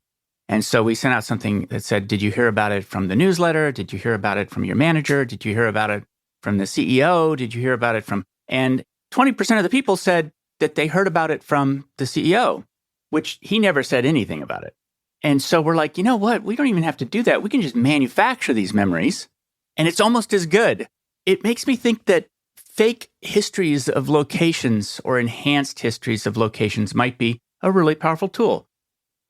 And so we sent out something that said, did you hear about it from the newsletter? Did you hear about it from your manager? Did you hear about it from the CEO? Did you hear about it from... And 20% of the people said that they heard about it from the CEO, which he never said anything about it. And so we're like, you know what? We don't even have to do that. We can just manufacture these memories, and it's almost as good. It makes me think that fake histories of locations or enhanced histories of locations might be a really powerful tool.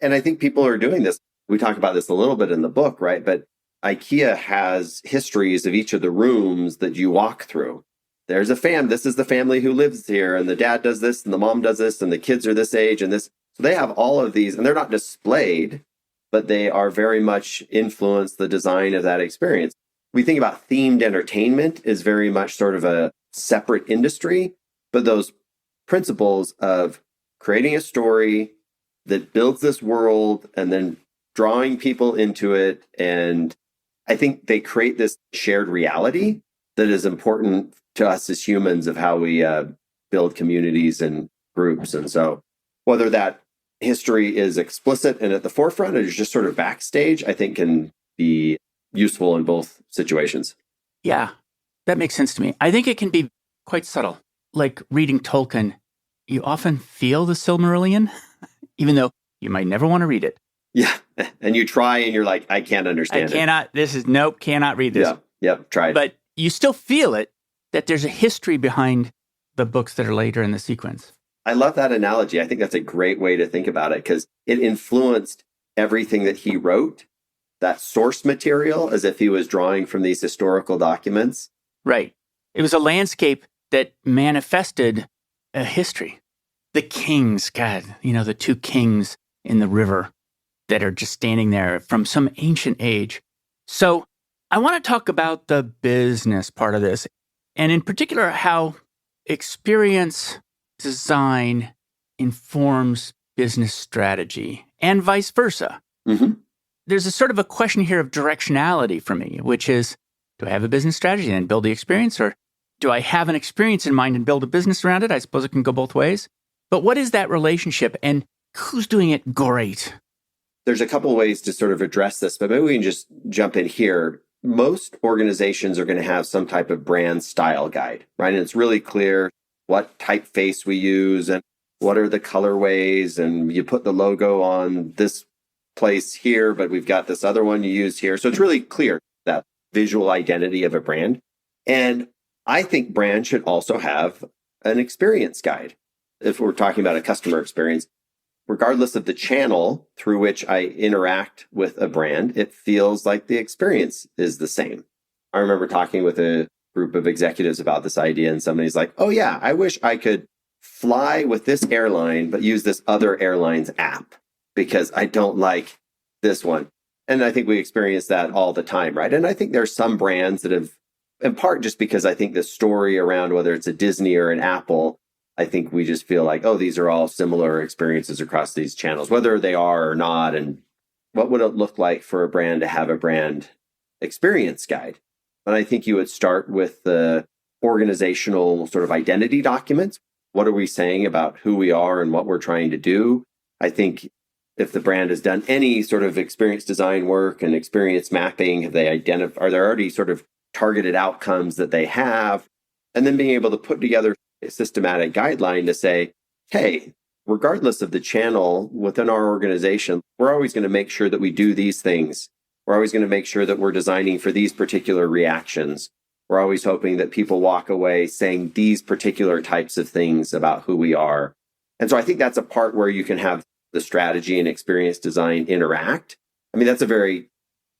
And I think people are doing this. We talk about this a little bit in the book, right? But IKEA has histories of each of the rooms that you walk through. There's this is the family who lives here, and the dad does this, and the mom does this, and the kids are this age and this. So they have all of these, and they're not displayed, but they are very much influence the design of that experience. We think about themed entertainment is very much sort of a separate industry, but those principles of creating a story that builds this world and then drawing people into it. And I think they create this shared reality that is important to us as humans of how we build communities and groups. And so whether that history is explicit and at the forefront or is just sort of backstage, I think can be useful in both situations. Yeah, that makes sense to me. I think it can be quite subtle. Like reading Tolkien, you often feel the Silmarillion, even though you might never want to read it. Yeah. And you try and you're like, I can't understand it. Cannot read this. Yep, tried. But you still feel it, that there's a history behind the books that are later in the sequence. I love that analogy. I think that's a great way to think about it because it influenced everything that he wrote, that source material, as if he was drawing from these historical documents. Right. It was a landscape that manifested a history. The kings, God, the two kings in the river that are just standing there from some ancient age. So I want to talk about the business part of this, and in particular, how experience design informs business strategy and vice versa. Mm-hmm. There's a sort of a question here of directionality for me, which is, do I have a business strategy and build the experience, or do I have an experience in mind and build a business around it? I suppose it can go both ways. But what is that relationship, and who's doing it great? There's a couple of ways to sort of address this, but maybe we can just jump in here. Most organizations are going to have some type of brand style guide, right? And it's really clear what typeface we use and what are the colorways, and you put the logo on this place here, but we've got this other one you use here. So it's really clear, that visual identity of a brand. And I think brands should also have an experience guide. If we're talking about a customer experience, regardless of the channel through which I interact with a brand, it feels like the experience is the same. I remember talking with a group of executives about this idea, and somebody's like, oh yeah, I wish I could fly with this airline, but use this other airline's app because I don't like this one. And I think we experience that all the time, right? And I think there's some brands that have, in part just because I think the story around whether it's a Disney or an Apple, I think we just feel like, oh, these are all similar experiences across these channels, whether they are or not. And what would it look like for a brand to have a brand experience guide? And I think you would start with the organizational sort of identity documents. What are we saying about who we are and what we're trying to do? I think if the brand has done any sort of experience design work and experience mapping, are there already sort of targeted outcomes that they have? And then being able to put together a systematic guideline to say, hey, regardless of the channel within our organization, we're always going to make sure that we do these things. We're always going to make sure that we're designing for these particular reactions. We're always hoping that people walk away saying these particular types of things about who we are. And so I think that's a part where you can have the strategy and experience design interact. I mean, that's a very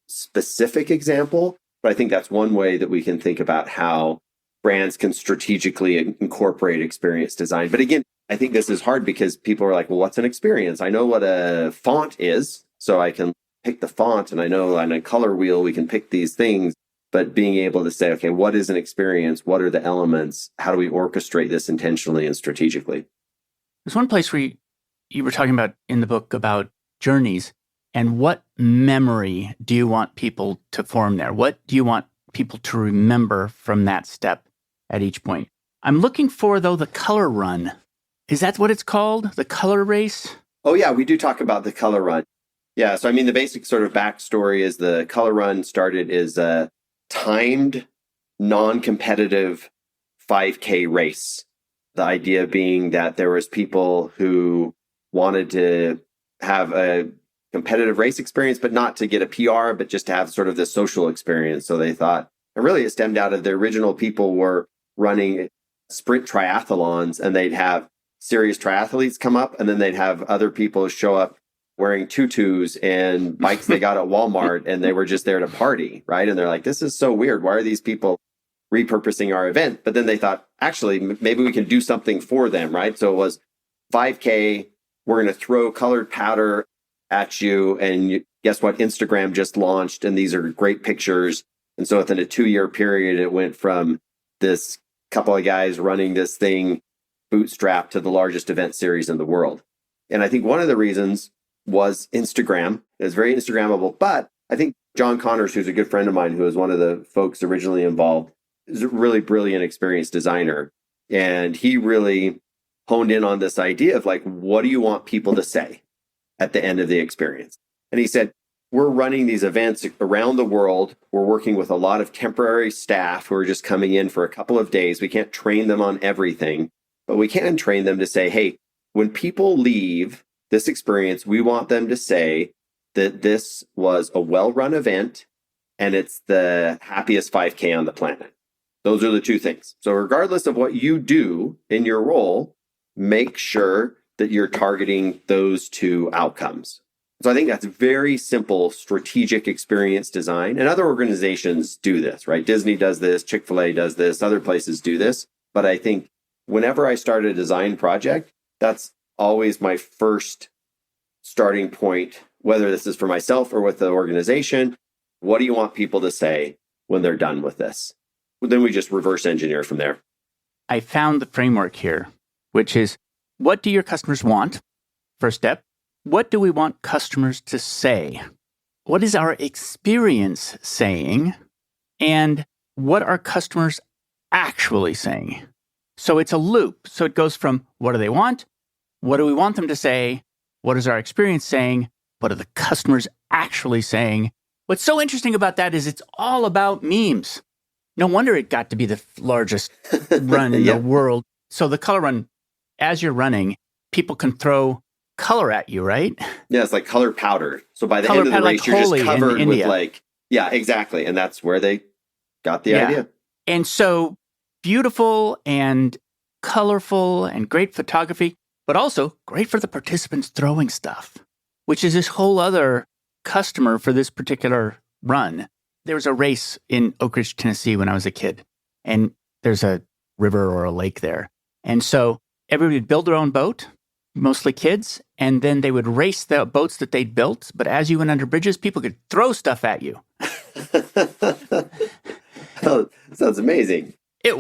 specific example, but I think that's one way that we can think about how brands can strategically incorporate experience design. But again, I think this is hard because people are like, well, what's an experience? I know what a font is, so I can pick the font, and I know on a color wheel, we can pick these things. But being able to say, okay, what is an experience? What are the elements? How do we orchestrate this intentionally and strategically? There's one place where you were talking about in the book about journeys, and what memory do you want people to form there? What do you want people to remember from that step at each point? I'm looking for, though, the color run. Is that what it's called? The color race? Oh, yeah, we do talk about the color run. Yeah, so I mean, the basic sort of backstory is the color run started as a timed, non-competitive 5K race The idea being that there was people who wanted to have a competitive race experience, but not to get a PR, but just to have sort of this social experience. So they thought, and really it stemmed out of the original people were running sprint triathlons, and they'd have serious triathletes come up, and then they'd have other people show up wearing tutus and bikes they got at Walmart, and they were just there to party, right? And they're like, this is so weird. Why are these people repurposing our event? But then they thought, actually, maybe we can do something for them, right? So it was 5K, we're going to throw colored powder at you, and guess what? Instagram just launched, and these are great pictures. And so within a 2-year period, it went from this couple of guys running this thing bootstrapped to the largest event series in the world. And I think one of the reasons was Instagram. It was very Instagrammable. But I think John Connors, who's a good friend of mine, who was one of the folks originally involved, is a really brilliant, experienced designer. And he really honed in on this idea of like, what do you want people to say at the end of the experience? And he said, we're running these events around the world. We're working with a lot of temporary staff who are just coming in for a couple of days. We can't train them on everything, but we can train them to say, hey, when people leave this experience, we want them to say that this was a well-run event and it's the happiest 5K on the planet. Those are the two things. So regardless of what you do in your role, make sure that you're targeting those two outcomes. So I think that's very simple strategic experience design. And other organizations do this, right? Disney does this, Chick-fil-A does this, other places do this. But I think whenever I start a design project, that's always my first starting point, whether this is for myself or with the organization. What do you want people to say when they're done with this? Then we just reverse engineer from there. I found the framework here, which is, what do your customers want? First step. What do we want customers to say? What is our experience saying? And what are customers actually saying? So it's a loop. So it goes from what do they want? What do we want them to say? What is our experience saying? What are the customers actually saying? What's so interesting about that is it's all about memes. No wonder it got to be the largest run in the world. So the color run, as you're running, people can throw color at you, right? Yeah, it's like colored powder. So by the end of the race, you're just covered with like, yeah, exactly. And that's where they got the idea. And so beautiful and colorful and great photography, but also great for the participants throwing stuff, which is this whole other customer for this particular run. There was a race in Oak Ridge, Tennessee when I was a kid, and there's a river or a lake there. And so everybody would build their own boat, mostly kids, and then they would race the boats that they'd built. But as you went under bridges, people could throw stuff at you. Oh, sounds amazing. I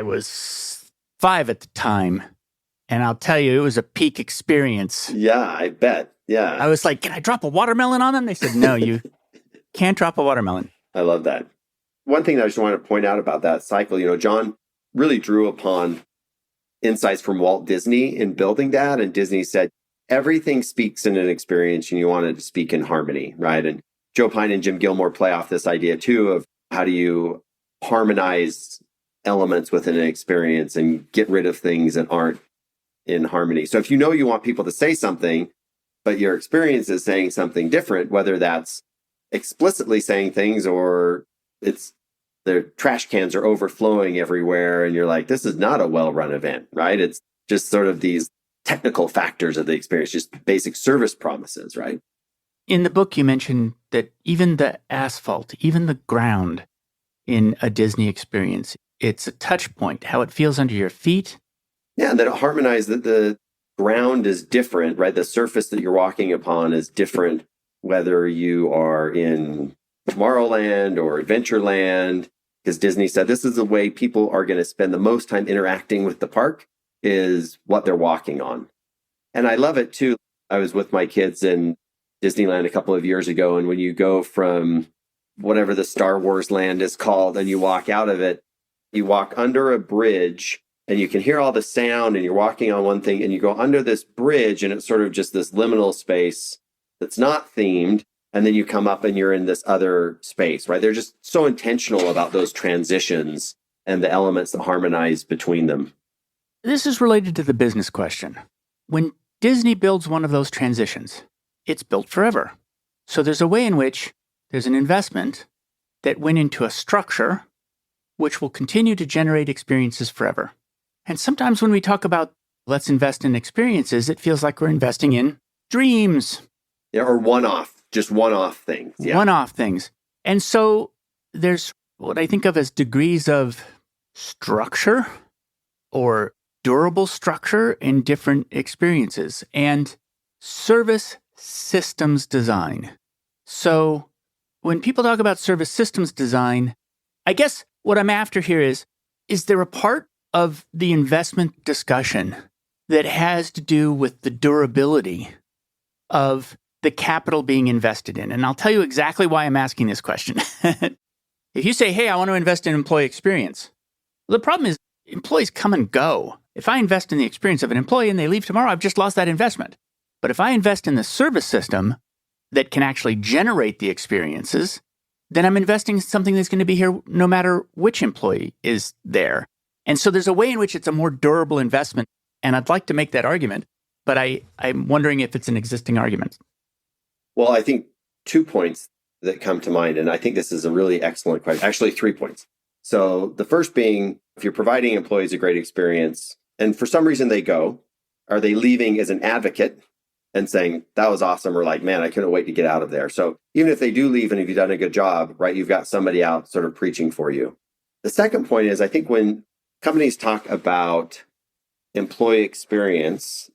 was 5 at the time, and I'll tell you, it was a peak experience. Yeah, I bet. Yeah. I was like, can I drop a watermelon on them? They said, no, you can't drop a watermelon. I love that. One thing that I just want to point out about that cycle, John really drew upon insights from Walt Disney in building that. And Disney said, everything speaks in an experience and you want it to speak in harmony, right? And Joe Pine and Jim Gilmore play off this idea too of how do you harmonize elements within an experience and get rid of things that aren't in harmony. So if you want people to say something, but your experience is saying something different, whether that's explicitly saying things or it's their trash cans are overflowing everywhere and you're like, this is not a well-run event, right? It's just sort of these technical factors of the experience, just basic service promises, right? In the book, you mentioned that even the asphalt, even the ground in a Disney experience, it's a touch point, how it feels under your feet. Yeah, and then it harmonized that the ground is different, right? The surface that you're walking upon is different, whether you are in Tomorrowland or Adventureland, because Disney said this is the way people are going to spend the most time interacting with the park is what they're walking on. And I love it too. I was with my kids in Disneyland a couple of years ago, and when you go from whatever the Star Wars land is called and you walk out of it, you walk under a bridge and you can hear all the sound and you're walking on one thing and you go under this bridge and it's sort of just this liminal space that's not themed. And then you come up and you're in this other space, right? They're just so intentional about those transitions and the elements that harmonize between them. This is related to the business question. When Disney builds one of those transitions, it's built forever. So there's a way in which there's an investment that went into a structure which will continue to generate experiences forever. And sometimes when we talk about let's invest in experiences, it feels like we're investing in dreams. Yeah, or just one-off things. Yeah. One-off things. And so there's what I think of as degrees of structure or durable structure in different experiences and service systems design. So when people talk about service systems design, I guess what I'm after here is there a part of the investment discussion that has to do with the durability of the capital being invested in? And I'll tell you exactly why I'm asking this question. If you say, hey, I want to invest in employee experience, well, the problem is employees come and go. If I invest in the experience of an employee and they leave tomorrow, I've just lost that investment. But if I invest in the service system that can actually generate the experiences, then I'm investing in something that's going to be here no matter which employee is there. And so there's a way in which it's a more durable investment. And I'd like to make that argument, but I'm wondering if it's an existing argument. Well, I think 2 points that come to mind, and I think this is a really excellent question. Actually, 3 points. So the first being, if you're providing employees a great experience, and for some reason they go, are they leaving as an advocate and saying, that was awesome, or like, man, I couldn't wait to get out of there. So even if they do leave and if you've done a good job, right, you've got somebody out sort of preaching for you. The second point is, I think when companies talk about employee experience,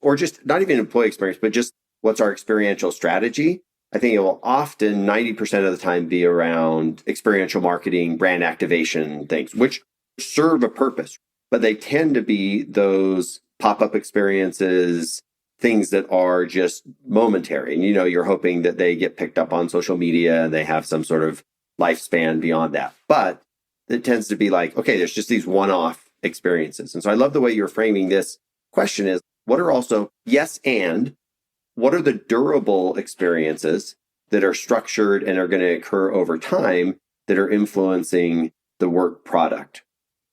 or just not even employee experience, but just what's our experiential strategy, I think it will often 90% of the time be around experiential marketing, brand activation things, which serve a purpose, but they tend to be those pop-up experiences, things that are just momentary. And, you're hoping that they get picked up on social media and they have some sort of lifespan beyond that. But it tends to be like, okay, there's just these one-off experiences. And so I love the way you're framing this question is, what are also, and what are the durable experiences that are structured and are going to occur over time that are influencing the work product?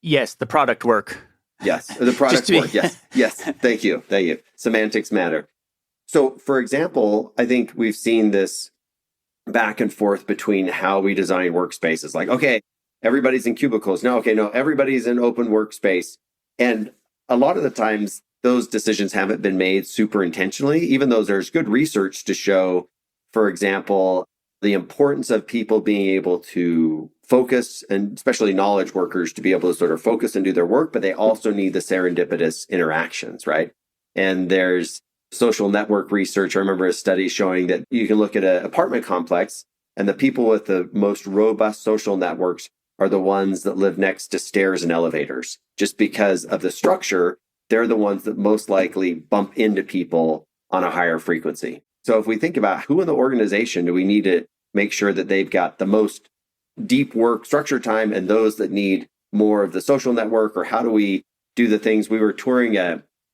Yes, the product work. Yes, the product work. Yes. Thank you. Semantics matter. So, for example, I think we've seen this back and forth between how we design workspaces. Like, okay, everybody's in cubicles. No, everybody's in open workspace. And a lot of the times, those decisions haven't been made super intentionally, even though there's good research to show, for example, the importance of people being able to focus, and especially knowledge workers to be able to sort of focus and do their work, but they also need the serendipitous interactions, right? And there's social network research. I remember a study showing that you can look at an apartment complex and the people with the most robust social networks are the ones that live next to stairs and elevators, just because of the structure. They're the ones that most likely bump into people on a higher frequency. So if we think about who in the organization do we need to make sure that they've got the most deep work structure time and those that need more of the social network, or how do we do the things we were touring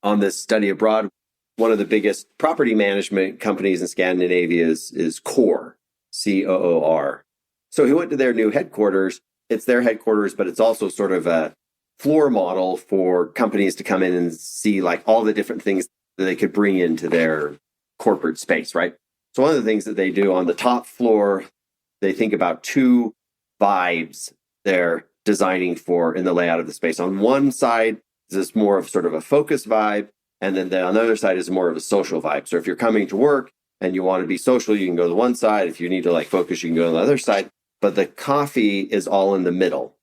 on this study abroad? One of the biggest property management companies in Scandinavia is Core, Coor. So he went to their new headquarters. It's their headquarters, but it's also sort of a floor model for companies to come in and see like all the different things that they could bring into their corporate space, right? So one of the things that they do on the top floor, they think about 2 vibes they're designing for in the layout of the space. On one side is this more of sort of a focus vibe, and then on the other side is more of a social vibe. So if you're coming to work and you want to be social, you can go to one side. If you need to like focus, you can go to the other side. But the coffee is all in the middle.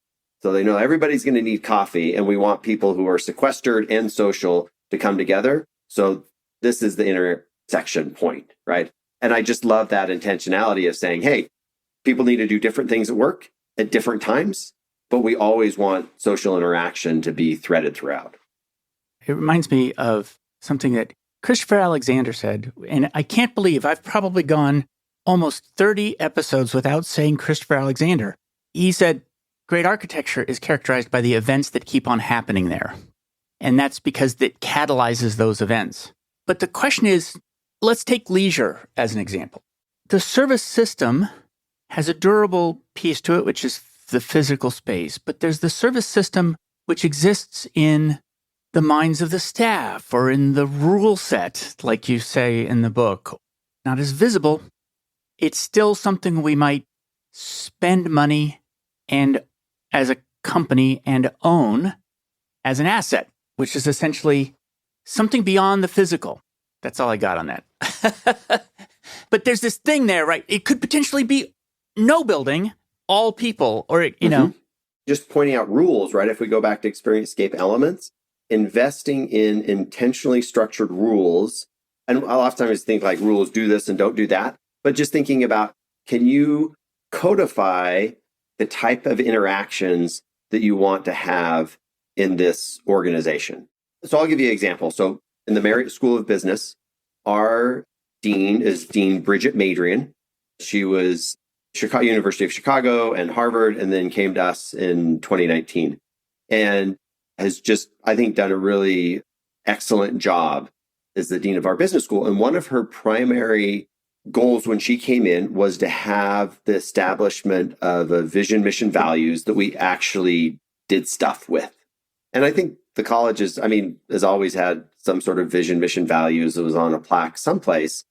So they know everybody's going to need coffee, and we want people who are sequestered and social to come together. So this is the intersection point, right? And I just love that intentionality of saying, hey, people need to do different things at work at different times, but we always want social interaction to be threaded throughout. It reminds me of something that Christopher Alexander said, and I can't believe I've probably gone almost 30 episodes without saying Christopher Alexander. He said, great architecture is characterized by the events that keep on happening there. And that's because it catalyzes those events. But the question is, let's take leisure as an example. The service system has a durable piece to it, which is the physical space. But there's the service system which exists in the minds of the staff or in the rule set, like you say in the book, not as visible, it's still something we might spend money and as a company and own as an asset, which is essentially something beyond the physical. That's all I got on that. But there's this thing there, right? It could potentially be no building, all people, or, you know. Just pointing out rules, right? If we go back to experience-scape elements, investing in intentionally structured rules, and I'll oftentimes think like rules do this and don't do that, but just thinking about, can you codify the type of interactions that you want to have in this organization? So I'll give you an example. So in the Marriott School of Business, our dean is Dean Bridget Madrian. She was University of Chicago and Harvard, and then came to us in 2019 and has just, I think, done a really excellent job as the dean of our business school. And one of her primary goals when she came in was to have the establishment of a vision, mission, values that we actually did stuff with. And I think the college has always had some sort of vision, mission, values that was on a plaque someplace.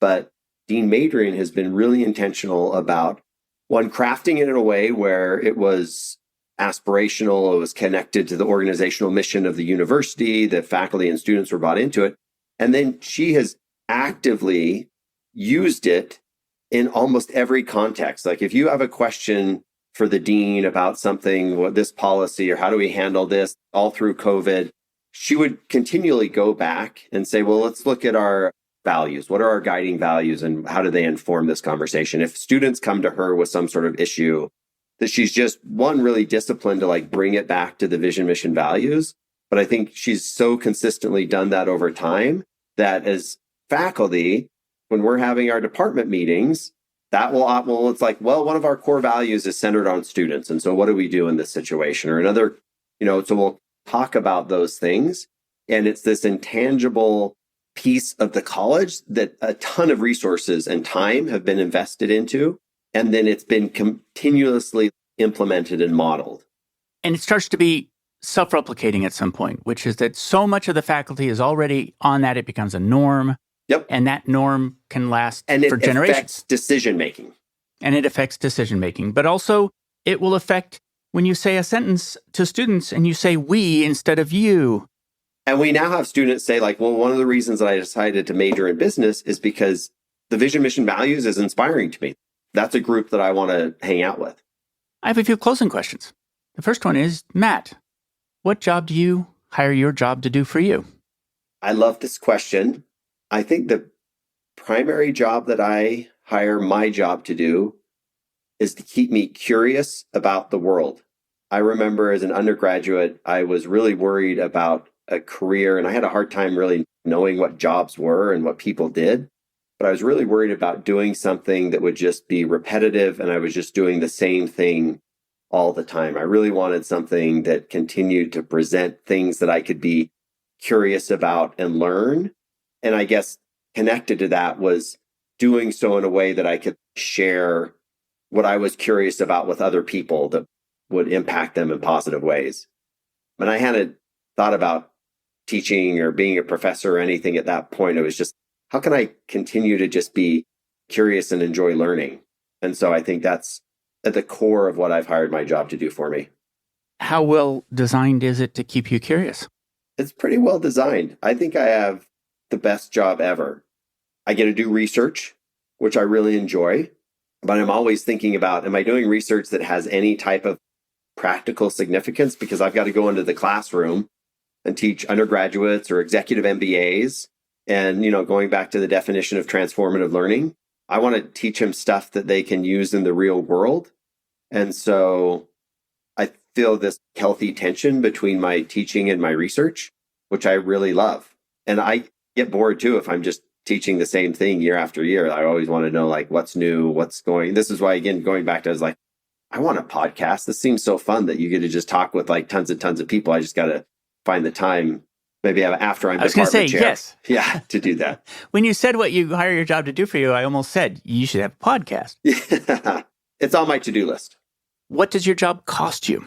But Dean Madrian has been really intentional about, one, crafting it in a way where it was aspirational, it was connected to the organizational mission of the university, the faculty and students were bought into it. And then she has actively used it in almost every context. Like if you have a question for the dean about something, what this policy or how do we handle this all through COVID, she would continually go back and say, well, let's look at our values. What are our guiding values and how do they inform this conversation? If students come to her with some sort of issue, that she's just, one, really disciplined to like bring it back to the vision, mission, values. But I think she's so consistently done that over time that as faculty, when we're having our department meetings, that will, it's like, well, one of our core values is centered on students. And so what do we do in this situation? Or another, so we'll talk about those things. And it's this intangible piece of the college that a ton of resources and time have been invested into. And then it's been continuously implemented and modeled. And it starts to be self-replicating at some point, which is that so much of the faculty is already on that, it becomes a norm. Yep. And that norm can last for generations. And it affects decision-making. And it affects decision-making. But also, it will affect when you say a sentence to students and you say we instead of you. And we now have students say like, well, one of the reasons that I decided to major in business is because the vision, mission, values is inspiring to me. That's a group that I want to hang out with. I have a few closing questions. The first one is, Matt, what job do you hire your job to do for you? I love this question. I think the primary job that I hire my job to do is to keep me curious about the world. I remember as an undergraduate, I was really worried about a career, and I had a hard time really knowing what jobs were and what people did. But I was really worried about doing something that would just be repetitive, and I was just doing the same thing all the time. I really wanted something that continued to present things that I could be curious about and learn. And I guess connected to that was doing so in a way that I could share what I was curious about with other people that would impact them in positive ways. And I hadn't thought about teaching or being a professor or anything at that point. It was just, how can I continue to just be curious and enjoy learning? And so I think that's at the core of what I've hired my job to do for me. How well designed is it to keep you curious? It's pretty well designed. I think I have the best job ever. I get to do research, which I really enjoy, but I'm always thinking about, am I doing research that has any type of practical significance? Because I've got to go into the classroom and teach undergraduates or executive MBAs. And, going back to the definition of transformative learning, I want to teach them stuff that they can use in the real world. And so I feel this healthy tension between my teaching and my research, which I really love. And I get bored too if I'm just teaching the same thing year after year. I always want to know like what's new, what's going. This is why, again, going back to, I was like, I want a podcast. This seems so fun that you get to just talk with like tons of people. I just got to find the time, maybe after I'm department chair. Yes. Yeah, to do that. When you said what you hire your job to do for you, I almost said you should have a podcast. Yeah. It's on my to-do list. What does your job cost you?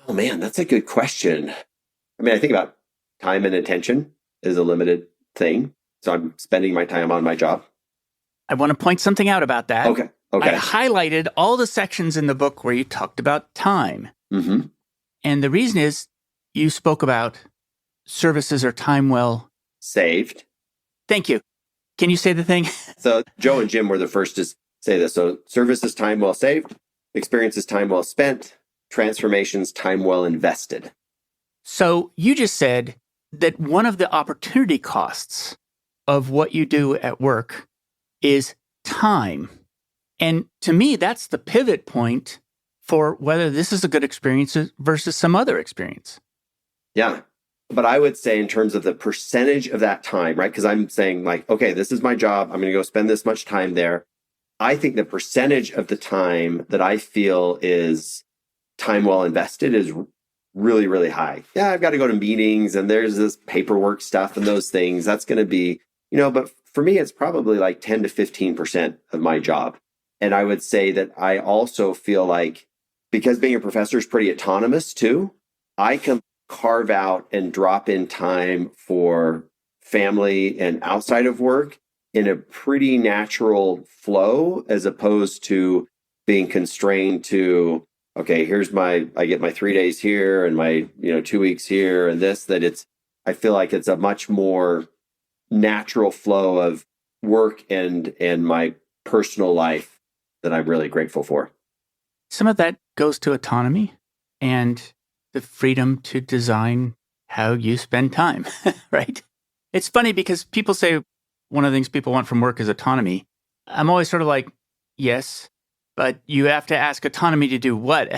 Oh man, that's a good question. I mean, I think about time and attention is a limited thing. So I'm spending my time on my job. I want to point something out about that. Okay. I highlighted all the sections in the book where you talked about time. Mm-hmm. And the reason is you spoke about services or time well saved. Thank you. Can you say the thing? So Joe and Jim were the first to say this. So service is time well saved, experience is time well spent, transformations time well invested. So you just said that one of the opportunity costs of what you do at work is time. And to me, that's the pivot point for whether this is a good experience versus some other experience. Yeah. But I would say in terms of the percentage of that time, right? Because I'm saying like, okay, this is my job. I'm going to go spend this much time there. I think the percentage of the time that I feel is time well invested is really, really high. Yeah, I've got to go to meetings and there's this paperwork stuff and those things. That's going to be, but for me, it's probably like 10 to 15% of my job. And I would say that I also feel like because being a professor is pretty autonomous too, I can carve out and drop in time for family and outside of work in a pretty natural flow, as opposed to being constrained to, okay, I get my 3 days here and my, 2 weeks here and I feel like it's a much more natural flow of work and my personal life that I'm really grateful for. Some of that goes to autonomy and the freedom to design how you spend time, right? It's funny because people say one of the things people want from work is autonomy. I'm always sort of like, yes, but you have to ask autonomy to do what?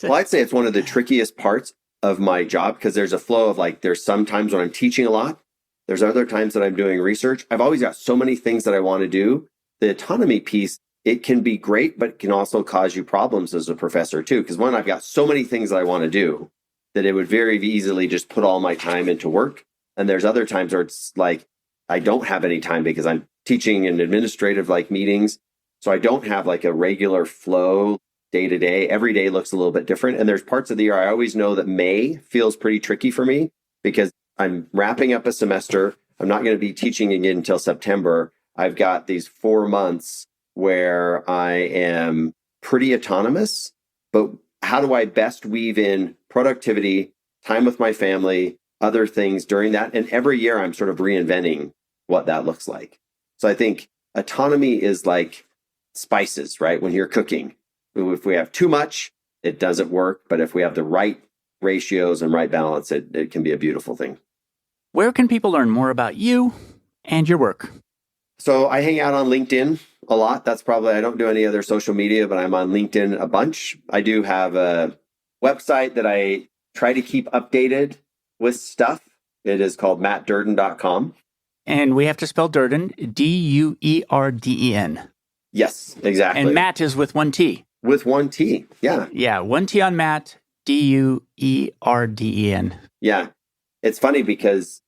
Well, I'd say it's one of the trickiest parts of my job because there's a flow of like, there's some times when I'm teaching a lot. There's other times that I'm doing research. I've always got so many things that I want to do. The autonomy piece, it can be great, but it can also cause you problems as a professor too. Because one, I've got so many things that I want to do that it would very easily just put all my time into work. And there's other times where it's like, I don't have any time because I'm teaching in administrative meetings. So I don't have like a regular flow day to day. Every day looks a little bit different. And there's parts of the year I always know that May feels pretty tricky for me because I'm wrapping up a semester. I'm not going to be teaching again until September. I've got these 4 months where I am pretty autonomous, but how do I best weave in productivity, time with my family, other things during that? And every year I'm sort of reinventing what that looks like. So I think autonomy is like spices, right? When you're cooking, if we have too much, it doesn't work. But if we have the right ratios and right balance, it can be a beautiful thing. Where can people learn more about you and your work? So I hang out on LinkedIn a lot. I don't do any other social media, but I'm on LinkedIn a bunch. I do have a website that I try to keep updated with stuff. It is called mattduerden.com. And we have to spell Duerden, Duerden. Yes, exactly. And Matt is with one T. With one T, yeah. Yeah, one T on Matt, Duerden. Yeah. It's funny because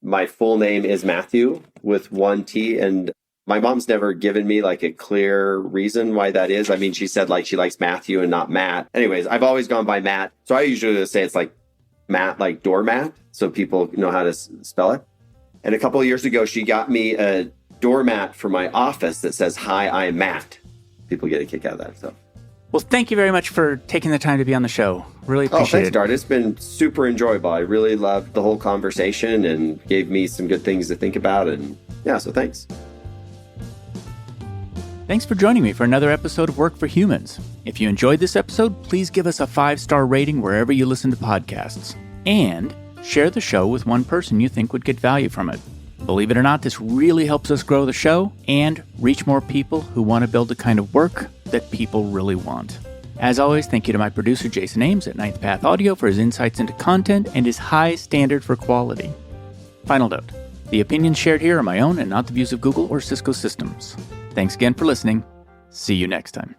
my full name is Matthew with one T, and my mom's never given me like a clear reason why that is. I mean, she said like she likes Matthew and not Matt. Anyways, I've always gone by Matt. So I usually say it's like Matt, like doormat, so people know how to spell it. And a couple of years ago, she got me a doormat for my office that says, "Hi, I'm Matt." People get a kick out of that. So, well, thank you very much for taking the time to be on the show. Really appreciate it. Thanks, Dart. It's been super enjoyable. I really loved the whole conversation and gave me some good things to think about. And yeah, so thanks. Thanks for joining me for another episode of Work for Humans. If you enjoyed this episode, please give us a 5-star rating wherever you listen to podcasts. And share the show with one person you think would get value from it. Believe it or not, this really helps us grow the show and reach more people who want to build the kind of work that people really want. As always, thank you to my producer, Jason Ames at Ninth Path Audio for his insights into content and his high standard for quality. Final note, the opinions shared here are my own and not the views of Google or Cisco Systems. Thanks again for listening. See you next time.